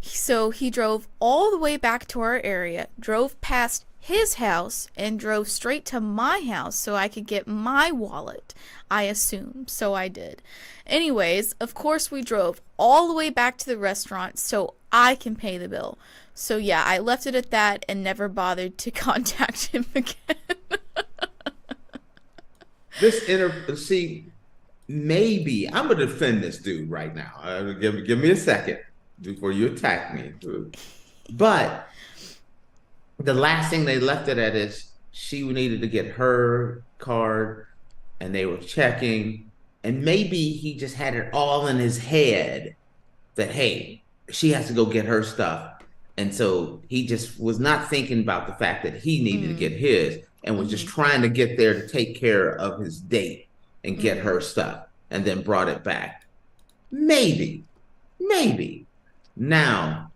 So he drove all the way back to our area, drove past his house, and drove straight to my house so I could get my wallet, I assume. So I did. Anyways, of course we drove all the way back to the restaurant so I can pay the bill. So yeah, I left it at that and never bothered to contact him again. Maybe I'm gonna defend this dude right now. Give me a second before you attack me. But the last thing they left it at is she needed to get her card, and they were checking, and maybe he just had it all in his head that, hey, she has to go get her stuff. And so he just was not thinking about the fact that he needed to get his, and was just trying to get there to take care of his date and get her stuff, and then brought it back. Maybe. Now,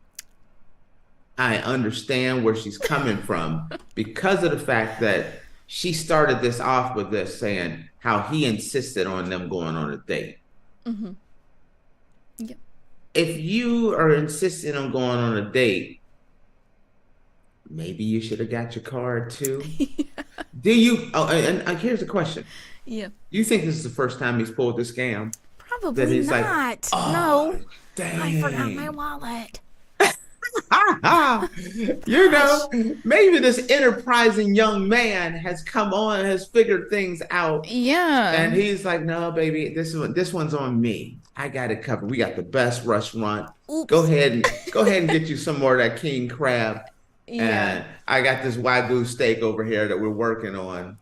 I understand where she's coming from because of the fact that she started this off with this saying how he insisted on them going on a date. Mm-hmm. Yeah. If you are insisting on going on a date, maybe you should have got your card too. Yeah. Do you? Oh, and here's the question. Yeah. You think this is the first time he's pulled this scam? Probably not. Like, oh, no. Dang. I forgot my wallet. You know, maybe this enterprising young man has come on, has figured things out. Yeah. And he's like, no, baby, this one's on me. I got it covered. We got the best restaurant. Oops. Go ahead and get you some more of that king crab. Yeah. And I got this Wagyu steak over here that we're working on.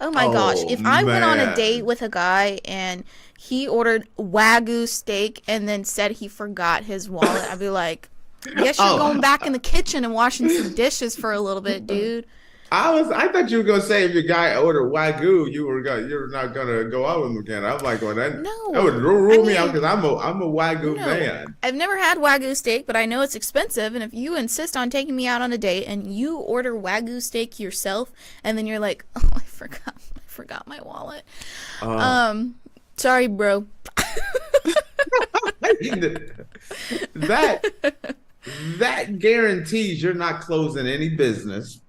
Oh my gosh. If I went on a date with a guy and he ordered Wagyu steak and then said he forgot his wallet, I'd be like, guess you're going back in the kitchen and washing some dishes for a little bit, dude. I thought you were gonna say if your guy ordered Wagyu, you're not gonna go out with him again. I'm like, well, that would rule me out because I'm a Wagyu man. I've never had Wagyu steak, but I know it's expensive. And if you insist on taking me out on a date and you order Wagyu steak yourself, and then you're like, oh, I forgot my wallet. Sorry, bro. That guarantees you're not closing any business.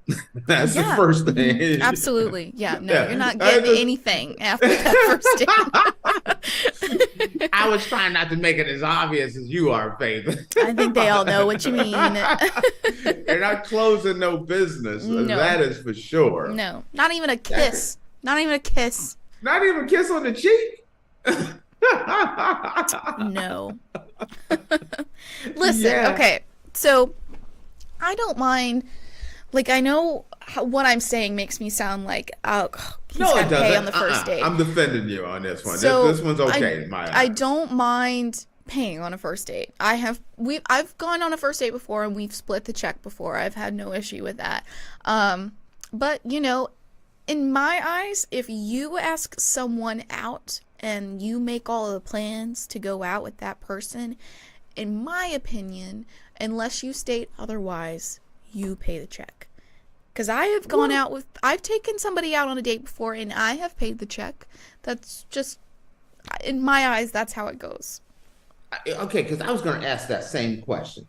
That's the first thing. Absolutely. Yeah. No, you're not getting anything after that first date. I was trying not to make it as obvious as you are, Faith. I think they all know what you mean. You're not closing no business. No. That is for sure. No. Not even a kiss. Not even a kiss. Not even a kiss on the cheek? No. Listen, okay. So I don't mind. Like, I know what I'm saying makes me sound like, oh, he's got to pay on the first date. I'm defending you on this one. So this one's okay. I don't mind paying on a first date. I've gone on a first date before and we've split the check before. I've had no issue with that. But you know, in my eyes, if you ask someone out and you make all of the plans to go out with that person, in my opinion, unless you state otherwise, you pay the check. Because I have gone out with, I've taken somebody out on a date before and I have paid the check. That's just, in my eyes, that's how it goes. Okay, because I was going to ask that same question.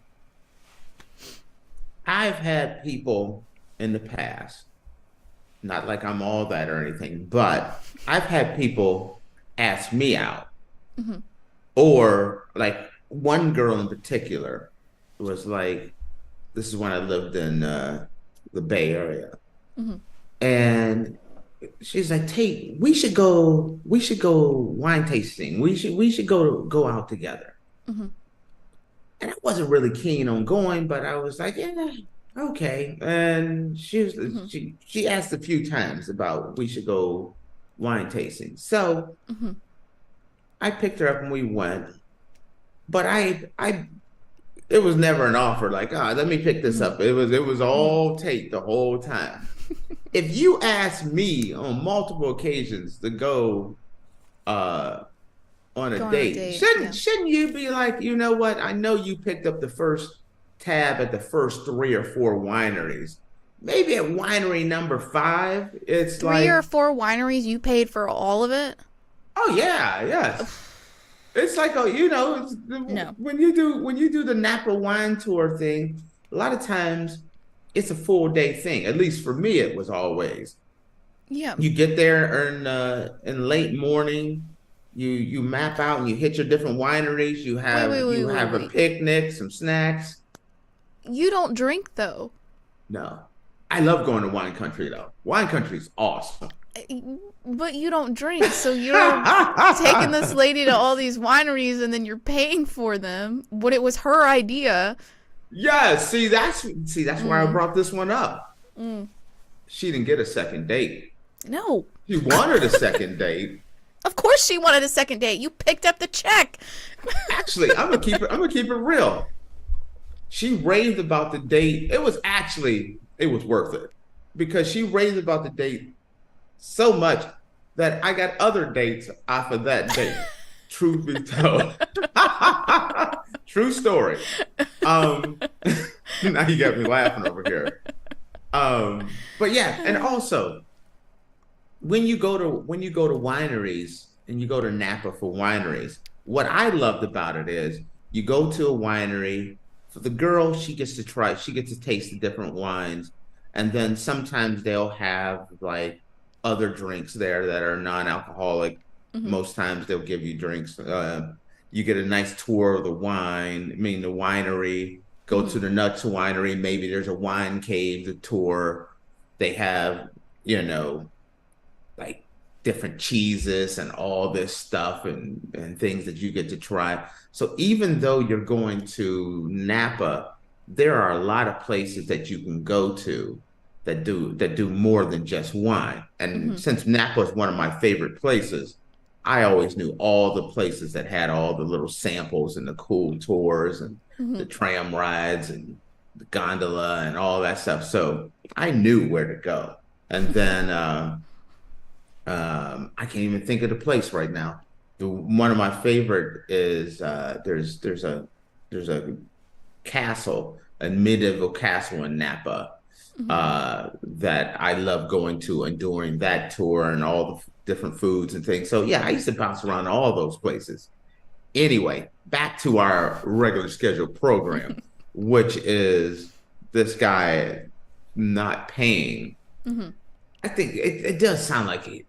I've had people in the past, not like I'm all that or anything, but I've had people ask me out. Mm-hmm. Or like one girl in particular was like, this is when I lived in the Bay Area. Mm-hmm. And she's like, Tate, we should go wine tasting. We should go out together. Mm-hmm. And I wasn't really keen on going, but I was like, yeah, okay. And she asked a few times about we should go wine tasting. So I picked her up and we went. But it was never an offer like, let me pick this up. It was all Tate the whole time. If you ask me on multiple occasions to go on a date, shouldn't you be like, you know what? I know you picked up the first tab at the first 3 or 4 wineries. Maybe at winery number 5, it's 3 or 4 wineries, you paid for all of it? Oh yeah, yes. It's like, when you do the Napa wine tour thing, a lot of times it's a full day thing. At least for me, it was always. Yeah. You get there in late morning. You map out and you hit your different wineries. You have a picnic, some snacks. You don't drink though. No, I love going to wine country though. Wine country's awesome. But you don't drink, so you're taking this lady to all these wineries and then you're paying for them. But it was her idea. Yeah, see, that's why I brought this one up. She didn't get a second date. No. She wanted a second date. Of course she wanted a second date. You picked up the check. Actually, I'm gonna keep it real. She raved about the date. It was worth it because she raved about the date so much that I got other dates off of that date. Truth be told. True story. Now you got me laughing over here. But yeah, and also when you go to wineries and you go to Napa for wineries, what I loved about it is you go to a winery. For the girl, she gets to taste the different wines, and then sometimes they'll have like other drinks there that are non-alcoholic. Most times they'll give you drinks. You get a nice tour of the winery, go to the nuts winery. Maybe there's a wine cave to tour. They have, like different cheeses and all this stuff and things that you get to try. So even though you're going to Napa, there are a lot of places that you can go to that do more than just wine. And since Napa is one of my favorite places, I always knew all the places that had all the little samples and the cool tours and the tram rides and the gondola and all that stuff. So I knew where to go. And then I can't even think of the place right now. One of my favorite is there's a castle, a medieval castle in Napa that I love going to and doing that tour and all the different foods and things. So yeah, I used to bounce around all those places. Anyway, back to our regular scheduled program, which is this guy not paying. I think it does sound like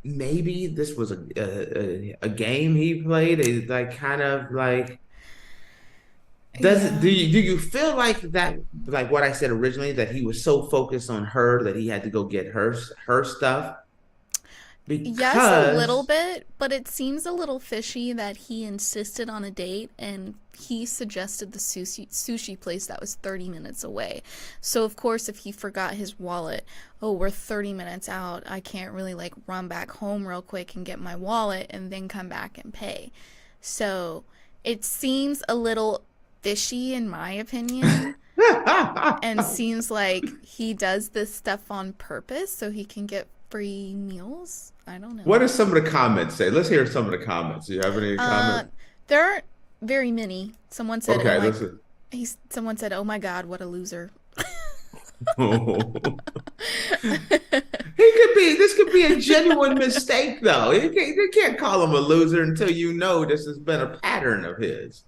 maybe this was a game he played. It's like kind of like do you feel like that, like what I said originally, that he was so focused on her that he had to go get her stuff? Yes, a little bit, but it seems a little fishy that he insisted on a date and he suggested the sushi place that was 30 minutes away. So, of course, if he forgot his wallet, we're 30 minutes out, I can't really, like, run back home real quick and get my wallet and then come back and pay. So, it seems a little fishy, in my opinion, and seems like he does this stuff on purpose so he can get free meals. I don't know. What do some of the comments say? Let's hear some of the comments. Do you have any comments? There aren't very many. Someone said, okay, listen. Someone said, "Oh my God, what a loser." This could be a genuine mistake, though. You can't call him a loser until you know this has been a pattern of his.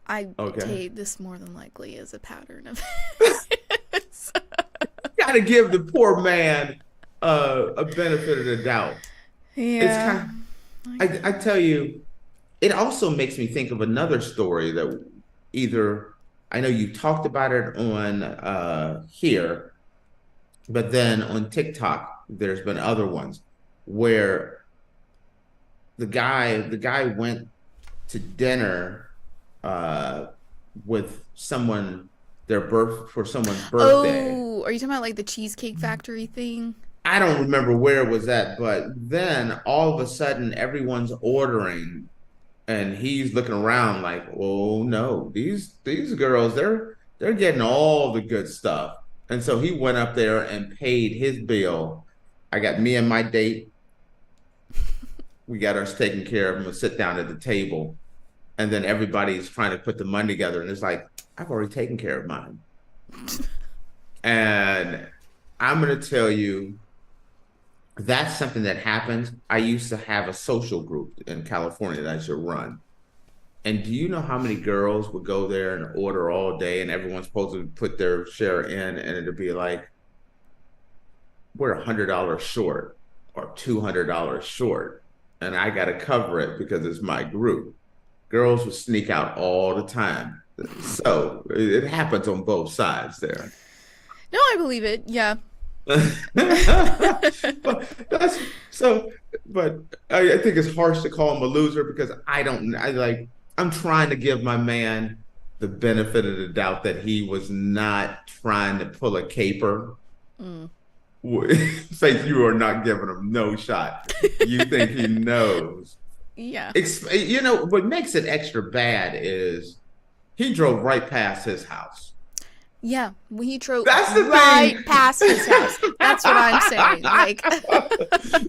Okay, this more than likely is a pattern of his. Got to give the poor man a benefit of the doubt. Yeah. I tell you, it also makes me think of another story that I know you talked about it on here, but then on TikTok, there's been other ones where the guy went to dinner with someone for someone's birthday. Oh, are you talking about like the Cheesecake Factory thing? I don't remember where it was at, but then all of a sudden everyone's ordering and he's looking around like, oh no, these girls, they're getting all the good stuff. And so he went up there and paid his bill. I got me and my date. We got ours taken care of. We'll sit down at the table. And then everybody's trying to put the money together. And it's like, I've already taken care of mine. And I'm going to tell you, that's something that happens. I used to have a social group in California that I used to run. And do you know how many girls would go there and order all day and everyone's supposed to put their share in, and it'd be like, we're $100 short or $200 short, and I got to cover it because it's my group. Girls would sneak out all the time. So it happens on both sides there. No, I believe it. Yeah. But I think it's harsh to call him a loser because I'm trying to give my man the benefit of the doubt that he was not trying to pull a caper. Faith, you are not giving him no shot. You think he knows. Yeah. You know, what makes it extra bad is he drove right past his house. Yeah, he drove That's the right thing. past his house. That's what I'm saying. Like,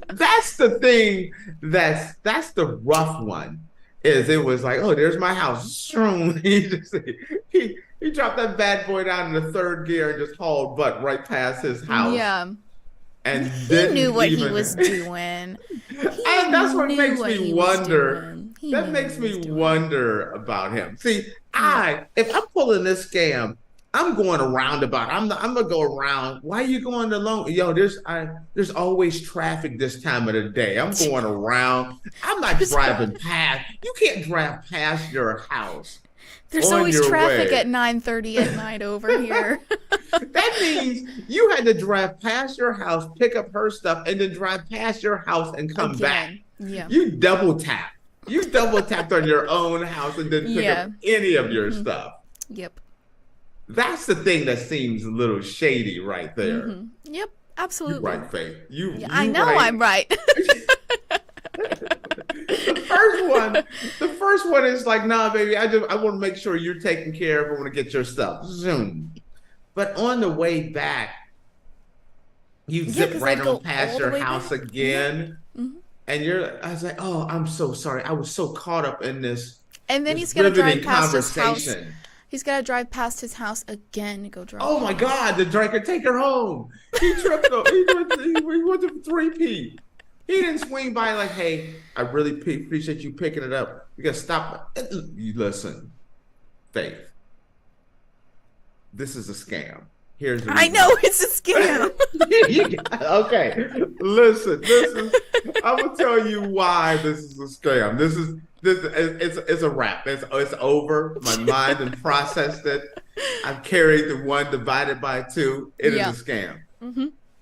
That's the thing. That's the rough one. Is it was like, oh, there's my house. He dropped that bad boy down in the third gear and just hauled butt right past his house. yeah, And he knew what he was doing. And that's what makes me wonder. That makes me doing. wonder about him. See, if I'm pulling this scam, I'm going a roundabout. I'm gonna go around. Why are you going alone? Yo, there's always traffic this time of the day. I'm going around. I'm not driving past. You can't drive past your house. There's on always your traffic way. at 9:30 at night over here. That means you had to drive past your house, pick up her stuff, and then drive past your house and come back. Yeah. You double tap. You double tapped on your own house and didn't pick up any of your stuff. Yep. That's the thing that seems a little shady right there. Yep. Absolutely. You right, Faith. You I know right. I'm right. The first one is like, nah, baby, I want to make sure you're taken care of. I want to get your stuff. Zoom. But on the way back, you zip right on past your house again. And I was like, oh, I'm so sorry. I was so caught up in this. And then this he's gonna drive riveting past his house. conversation. He's got to drive past his house again to go drive. Oh my God, the driver take her home. He tripped her. We went to 3P. He didn't swing by like, hey, I really appreciate you picking it up. We got to stop. You listen, Faith. This is a scam. Here's the I know it's a scam. Okay, listen. I'm gonna tell you why this is a scam. It's a wrap. It's over. My mind has processed it. I've carried the 1 divided by 2. It is a scam.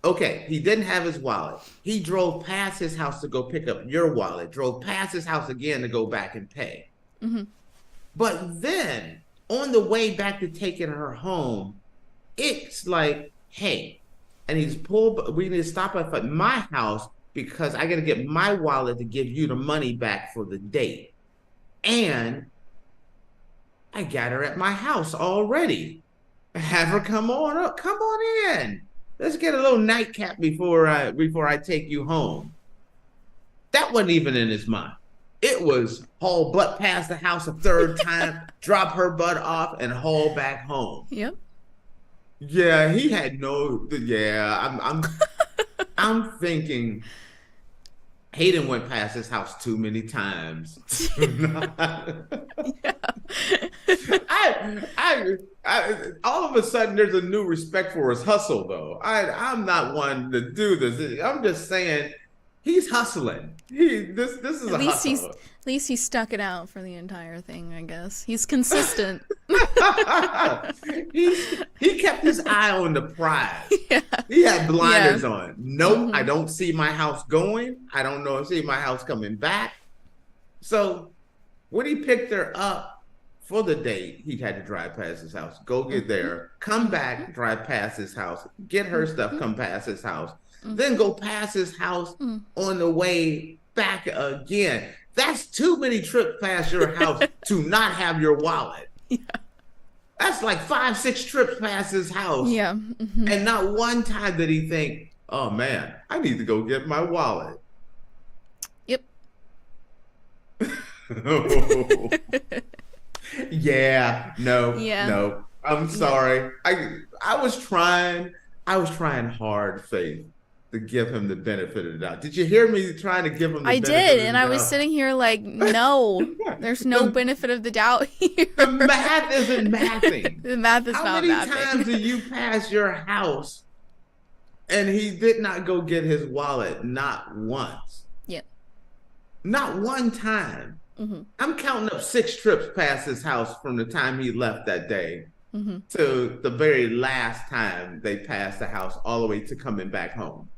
Okay, he didn't have his wallet. He drove past his house to go pick up your wallet. Drove past his house again to go back and pay. But then on the way back to taking her home, it's like, hey, and we need to stop at my house because I got to get my wallet to give you the money back for the date. And I got her at my house already. Have her come on up. Come on in. Let's get a little nightcap before I take you home. That wasn't even in his mind. It was haul butt past the house a third time, drop her butt off, and haul back home. Yep. Yeah, he had I'm thinking Hayden went past his house too many times. I all of a sudden there's a new respect for his hustle though. I'm not one to do this. I'm just saying he's hustling. This is a hustle. At least he stuck it out for the entire thing, I guess. He's consistent. He kept his eye on the prize. Yeah. He had blinders on. Nope, I don't see my house going. I don't see my house coming back. So when he picked her up for the date, he had to drive past his house, go get there, come back, drive past his house, get her stuff, come past his house, then go past his house on the way back again. That's too many trips past your house to not have your wallet. Yeah. That's like 5-6 trips past his house. Yeah. And not one time did he think, oh man, I need to go get my wallet. Yep. No. I'm sorry. I was trying hard, Faith, to give him the benefit of the doubt. Did you hear me trying to give him the benefit of the doubt? I did, and I was sitting here like, no, there's no benefit of the doubt here. The math isn't mathing. The math is not mathing. How many times do you pass your house and he did not go get his wallet? Not once. Yep. Not one time. I'm counting up 6 trips past his house from the time he left that day to the very last time they passed the house, all the way to coming back home.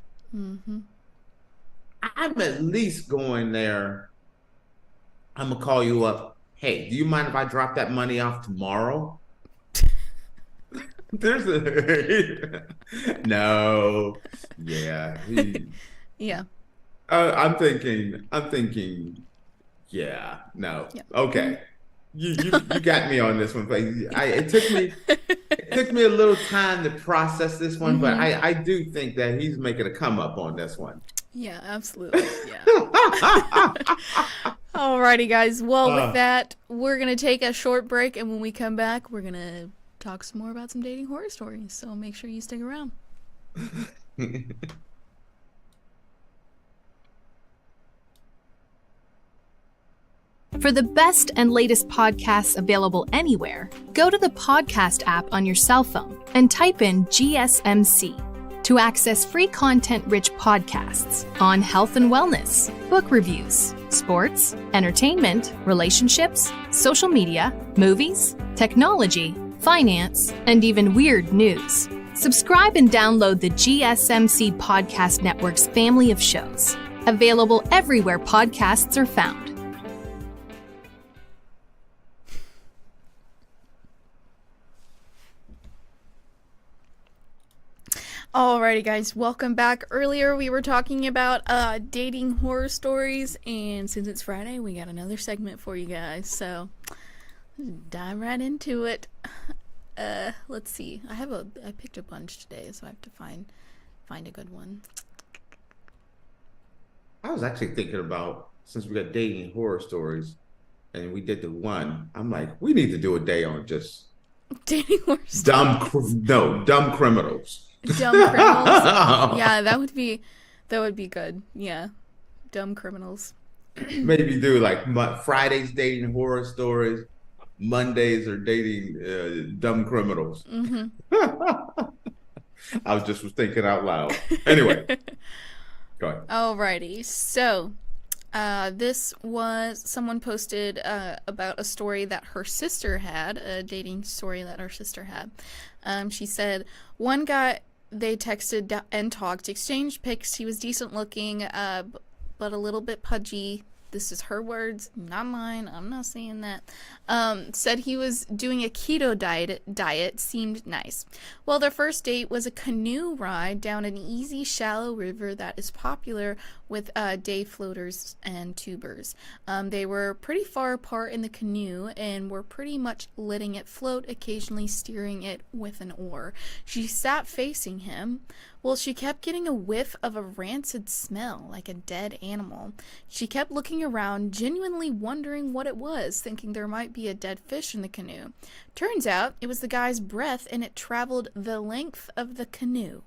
I'm at least going there. I'm gonna call you up. hey, do you mind if I drop that money off tomorrow? There's a no, yeah, Yeah. I'm thinking, yeah, no, Yeah. okay, you got me on this one, but it took me a little time to process this one, but I do think that he's making a come up on this one. Yeah, absolutely. Yeah. Alrighty, guys. Well, with that, we're gonna take a short break, and when we come back, we're gonna talk some more about some dating horror stories. So make sure you stick around. For the best and latest podcasts available anywhere, go to the podcast app on your cell phone and type in GSMC to access free content-rich podcasts on health and wellness, book reviews, sports, entertainment, relationships, social media, movies, technology, finance, and even weird news. Subscribe and download the GSMC Podcast Network's family of shows, available everywhere podcasts are found. Alrighty, guys, welcome back. Earlier, we were talking about dating horror stories, and since it's Friday, we got another segment for you guys. So, dive right into it. Let's see. I picked a bunch today, so I have to find a good one. I was actually thinking about, since we got dating horror stories, and we did the one, I'm like, we need to do a day on just Dating horror stories. dumb criminals. Dumb criminals. Yeah, that would be good. Yeah, dumb criminals. Maybe do like Fridays dating horror stories, Mondays are dating dumb criminals. I was thinking out loud. Anyway, go ahead. Alrighty, so this was someone posted about a story that her sister had, a dating story that her sister had. She said one guy. They texted and talked, exchanged pics. He was decent looking, but a little bit pudgy. This is her words, not mine. I'm not saying that. Said he was doing a keto diet, seemed nice. Well, their first date was a canoe ride down an easy, shallow river that is popular with day floaters and tubers. They were pretty far apart in the canoe and were pretty much letting it float, occasionally steering it with an oar. She sat facing him. Well, she kept getting a whiff of a rancid smell, like a dead animal. She kept looking around, genuinely wondering what it was, thinking there might be a dead fish in the canoe. Turns out it was the guy's breath, and it traveled the length of the canoe.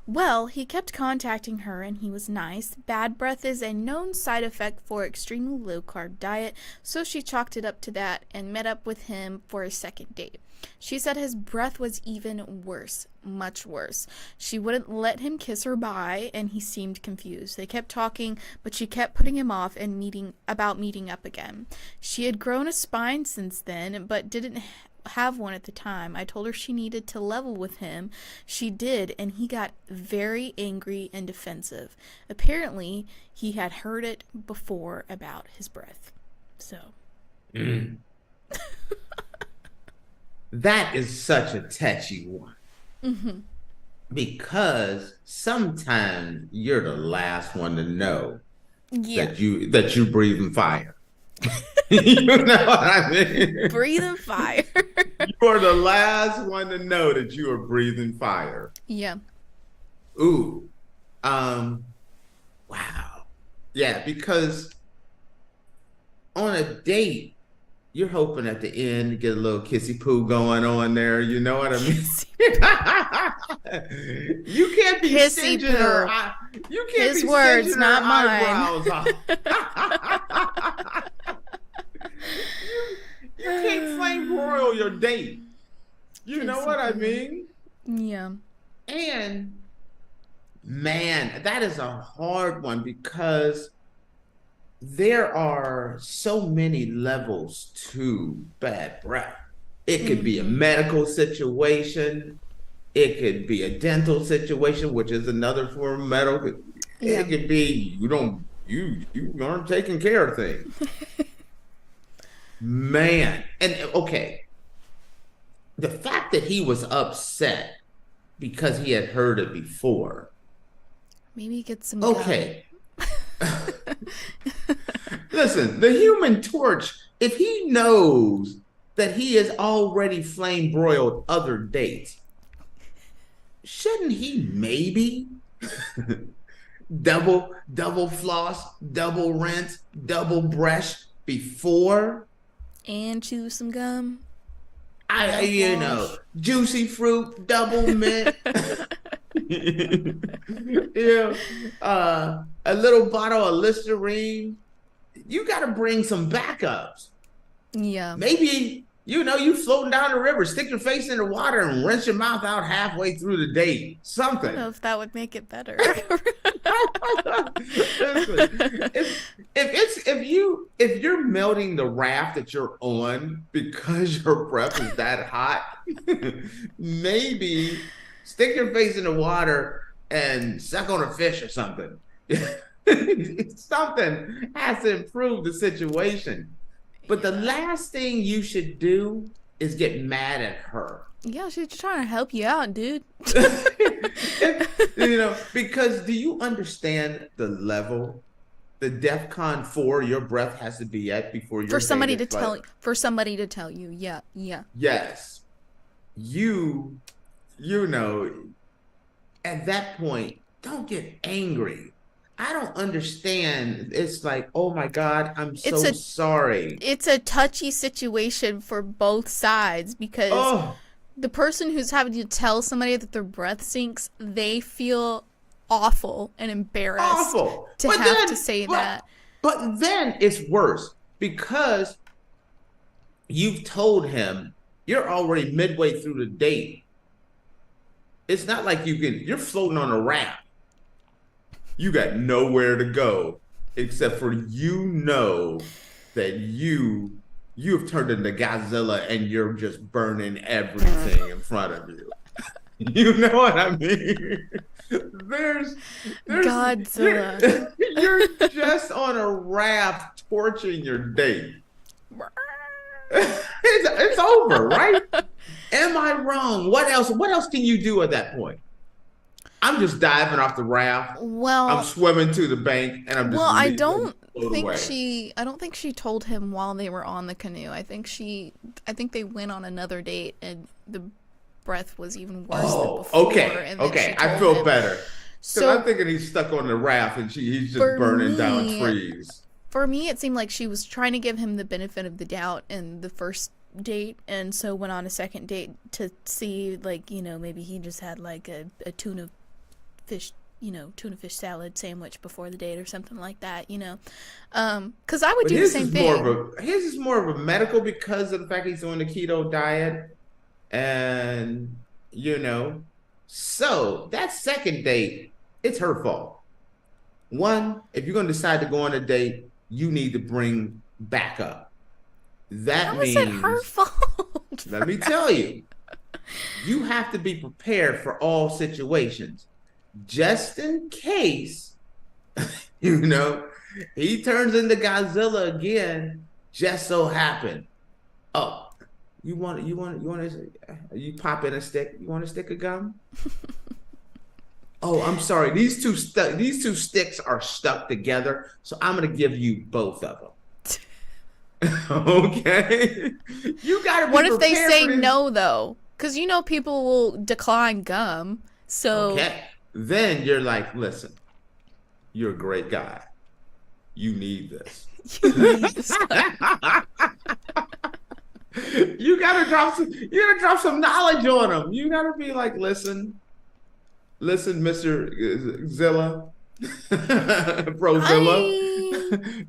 Well, he kept contacting her, and he was nice. Bad breath is a known side effect for extremely low-carb diet, so she chalked it up to that and met up with him for a second date. She said his breath was even worse, much worse. She wouldn't let him kiss her bye, and he seemed confused. They kept talking, but she kept putting him off and meeting up again. She had grown a spine since then, but didn't have one at the time. I told her she needed to level with him. She did, and he got very angry and defensive. Apparently, he had heard it before about his breath. So. That is such a touchy one. Because sometimes you're the last one to know that you breathing fire. You know what I mean? Breathing fire. You are the last one to know that you are breathing fire. Yeah. Ooh. Wow. Yeah, because on a date, you're hoping at the end to get a little kissy poo going on there. You know what I mean? You can't be kissy stinging her. You can't His be words, stinging not her mine. eyebrows. You can't flame broil your date. You know what I mean? Yeah. And man, that is a hard one because there are so many levels to bad breath. It could be a medical situation. It could be a dental situation, which is another form of medical. Yeah. It could be you aren't taking care of things. Man. And okay, the fact that he was upset because he had heard it before. Maybe get some Okay. Listen, the Human Torch, if he knows that he has already flame broiled other dates, shouldn't he maybe double floss, double rinse, double brush before? And chew some gum. Juicy fruit, double mint. Yeah, a little bottle of Listerine. You got to bring some backups. Yeah. Maybe, you floating down the river, stick your face in the water and rinse your mouth out halfway through the date. Something. I don't know if that would make it better. Listen, if you're melting the raft that you're on because your breath is that hot, maybe stick your face in the water and suck on a fish or something. Something has to improve the situation. But the last thing you should do is get mad at her. Yeah, she's trying to help you out, dude. Because do you understand the level, the DEFCON 4 your breath has to be at before you're for somebody to tell you. Yeah. Yes. At that point, don't get angry. I don't understand. It's like, oh my God, I'm so sorry. It's a touchy situation for both sides because the person who's having to tell somebody that their breath stinks, they feel awful and embarrassed to say that. But then it's worse because you've told him you're already midway through the date. It's not like you're floating on a raft. You got nowhere to go except for that you have turned into Godzilla and you're just burning everything in front of you. You know what I mean? There's Godzilla. You're just on a raft torching your date. It's over, right? Am I wrong? What else can you do at that point? I'm just diving off the raft. Well, I'm swimming to the bank, and I'm just. Well, I don't think she told him while they were on the canoe. I think they went on another date, and the breath was even worse than before. Okay. I feel better. So I'm thinking he's stuck on the raft, and he's just burning down trees. For me, it seemed like she was trying to give him the benefit of the doubt in the first date, and so went on a second date to see, maybe he just had a tuna fish salad sandwich before the date or something like that, because I would do the same thing. His is more of a medical because of the fact he's on the keto diet, and so that second date, it's her fault. One, if you're going to decide to go on a date, you need to bring backup. That means it her fault. Let me tell you, you have to be prepared for all situations. Just in case, he turns into Godzilla again, just so happened. Oh, you pop in a stick? You want a stick of gum? Oh, I'm sorry. These two sticks are stuck together, so I'm gonna give you both of them. Okay. You gotta be. What if they say no though? Because people will decline gum. So. Okay. Then you're like, listen, you're a great guy. You need this. You gotta drop some knowledge on them. You gotta be like, listen, Mr. Zilla,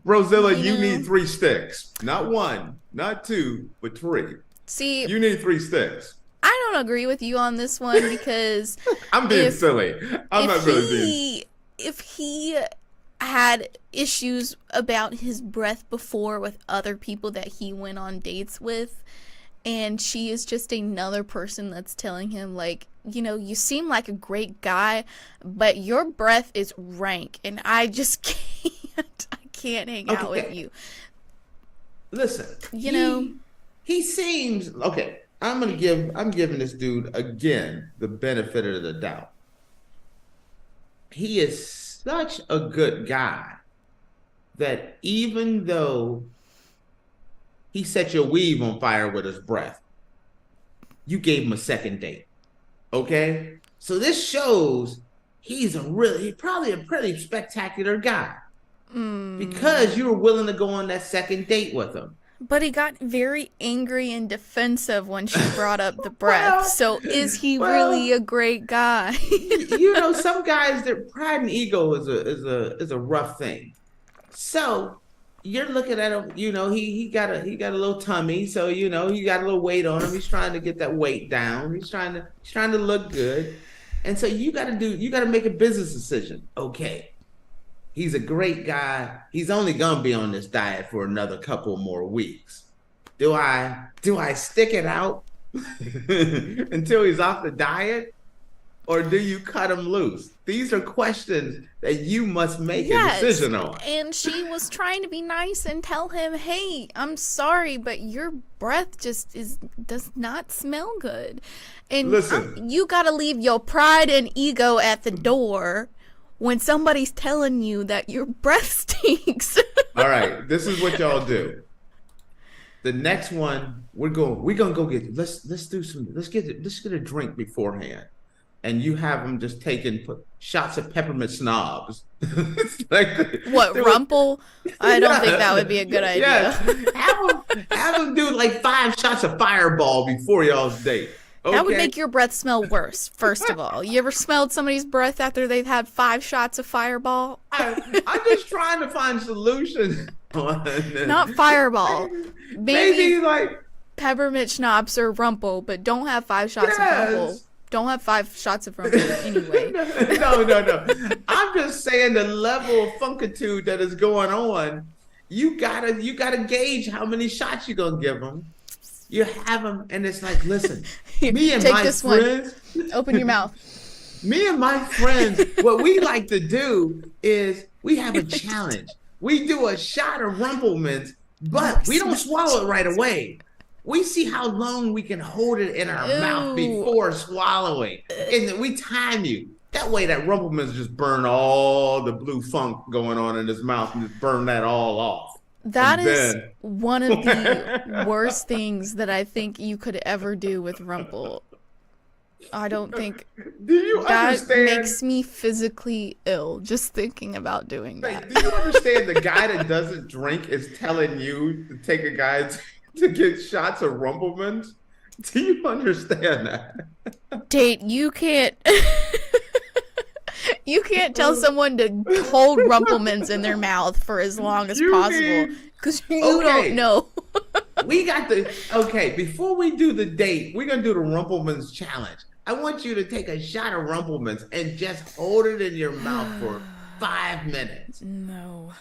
Brozilla, you need 3 sticks. Not 1, not 2, but 3. See, you need 3 sticks. I don't agree with you on this one because I'm being silly. I'm not really being. If he had issues about his breath before with other people that he went on dates with, and she is just another person that's telling him you seem like a great guy, but your breath is rank, and I just can't hang out with you. listen, You know, he seems okay. I'm giving this dude again the benefit of the doubt. He is such a good guy that even though he set your weave on fire with his breath, you gave him a second date. Okay? So this shows he's probably a pretty spectacular guy. Because you were willing to go on that second date with him. but he got very angry and defensive when she brought up the breath. So is he really a great guy? You know, some guys, their pride and ego is a rough thing. So you're looking at him, you know, he got a little tummy, so you know, he got a little weight on him. He's trying to get that weight down. He's trying to look good. And so you got to make a business decision. Okay. He's a great guy. He's only going to be on this diet for another couple more weeks. Do I stick it out until he's off the diet? Or do you cut him loose? These are questions that you must make a decision on. And she was trying to be nice and tell him, hey, I'm sorry, but your breath just does not smell good. And listen, you got to leave your pride and ego at the door when somebody's telling you that your breath stinks. All right, this is what y'all do. The next one, we're gonna go get. Let's get a drink beforehand, and you have them just put shots of peppermint snobs. Rumple? I don't think that would be a good idea. Yes. Have them do like 5 shots of Fireball before y'all's date. Okay. That would make your breath smell worse, first of all. You ever smelled somebody's breath after they've had 5 shots of Fireball? I'm just trying to find solutions. Not Fireball. Maybe like peppermint schnapps or Rumple, but don't have 5 shots of Rumple. Don't have 5 shots of Rumple anyway. No. I'm just saying the level of funkitude that is going on. You gotta gauge how many shots you're gonna give them. You have them, and it's like, listen, me and my friends. Open your mouth. Me and my friends, what we like to do is we have a challenge. We do a shot of Rumplemans, but we don't swallow it right away. We see how long we can hold it in our mouth before swallowing. And we time you. That way that Rumplemans just burn all the blue funk going on in his mouth and just burn that all off. That is one of the worst things that I think you could ever do with Rumple. I don't think that makes me physically ill just thinking about doing that. Do you understand the guy that doesn't drink is telling you to take a guy to get shots of Rumplemans? Do you understand that? Tate, you can't you can't tell someone to hold Rumplemans in their mouth for as long as possible because you don't know. Before we do the date, we're going to do the Rumplemans challenge. I want you to take a shot of Rumplemans and just hold it in your mouth for 5 minutes. No.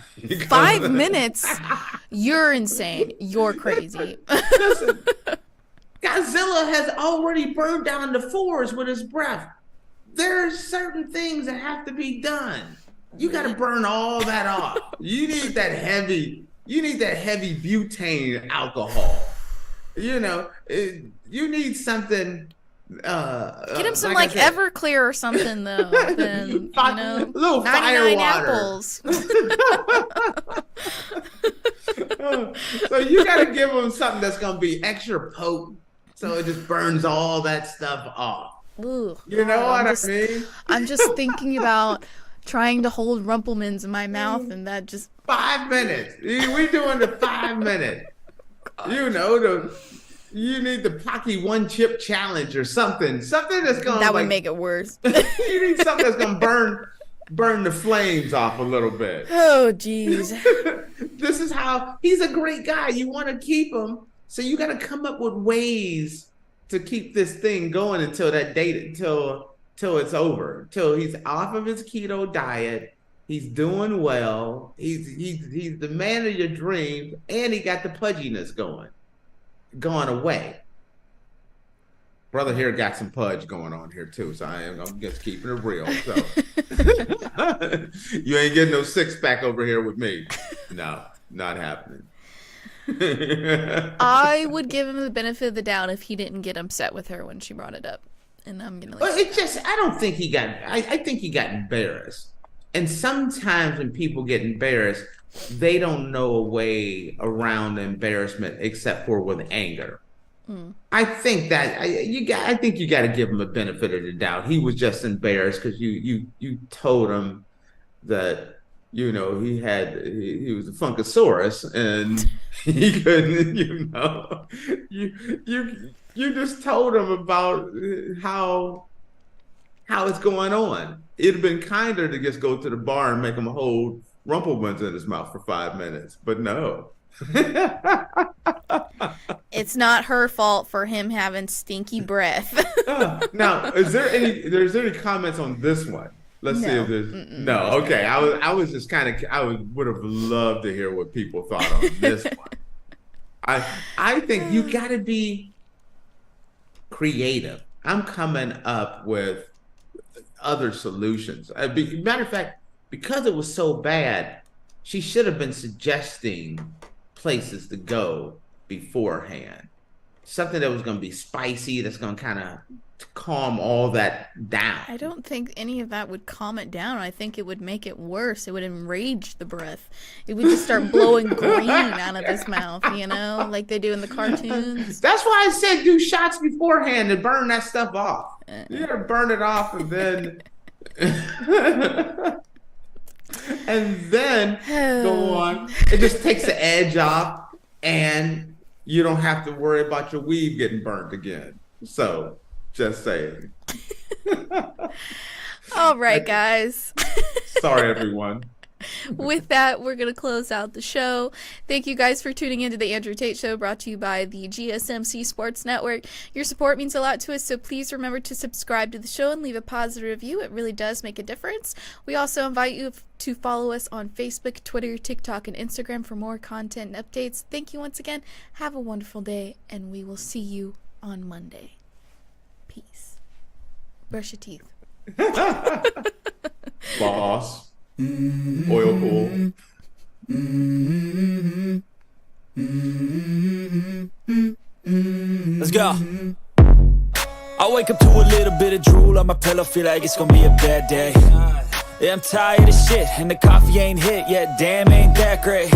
5 minutes? You're insane. You're crazy. Listen, Godzilla has already burned down the forest with his breath. There's certain things that have to be done. You got to burn all that off. You need that heavy butane alcohol. You know, you need something. Get him some like Everclear or something though. Then, you know, little 99 fire water. apples. So you got to give them something that's going to be extra potent, so it just burns all that stuff off. Ooh, you know what I mean? I'm just thinking about trying to hold Rumplemans in my mouth, and that just 5 minutes. We doing the 5 minute. You know, you need the Pocky 1 chip challenge or something. Something that's gonna that would make it worse. You need something that's gonna burn the flames off a little bit. Oh, geez. This is how he's a great guy. You want to keep him, so you got to come up with ways to keep this thing going until that date, until it's over, until he's off of his keto diet. He's doing well. He's the man of your dreams, and he got the pudginess going away. Brother here got some pudge going on here too, so I'm just keeping it real. So you ain't getting no 6-pack over here with me. No, not happening. I would give him the benefit of the doubt if he didn't get upset with her when she brought it up. And I'm gonna. Well, it just, I don't think he got. I think he got embarrassed. And sometimes when people get embarrassed, they don't know a way around the embarrassment except for with anger. I think that I think you got to give him a benefit of the doubt. He was just embarrassed because you told him that he was a Funkasaurus and he couldn't. You just told him about how it's going on. It'd have been kinder to just go to the bar and make him hold Rumpelmans in his mouth for 5 minutes, but no. It's not her fault for him having stinky breath. Now, is there any comments on this one? Let's see if there's no. Okay, I was just kind of would have loved to hear what people thought on this one. I think you got to be creative. I'm coming up with other solutions. Matter of fact, because it was so bad, she should have been suggesting places to go beforehand. Something that was going to be spicy, that's going to kind of calm all that down. I don't think any of that would calm it down. I think it would make it worse. It would enrage the breath. It would just start blowing green out of his mouth, like they do in the cartoons. That's why I said do shots beforehand and burn that stuff off. You gotta burn it off and then and then go on. It just takes the edge off and you don't have to worry about your weave getting burnt again. So just saying. All right, guys. Sorry, everyone. With that, we're going to close out the show. Thank you guys for tuning into the Andrew Tate Show, brought to you by the GSMC Sports Network. Your support means a lot to us, so please remember to subscribe to the show and leave a positive review. It really does make a difference. We also invite you to follow us on Facebook, Twitter, TikTok, and Instagram for more content and updates. Thank you once again. Have a wonderful day, and we will see you on Monday. Peace. Brush your teeth. Boss. Oil pool. Let's go. I wake up to a little bit of drool on my pillow, feel like it's gonna be a bad day. Yeah, I'm tired of shit, and the coffee ain't hit yet, damn, ain't that great.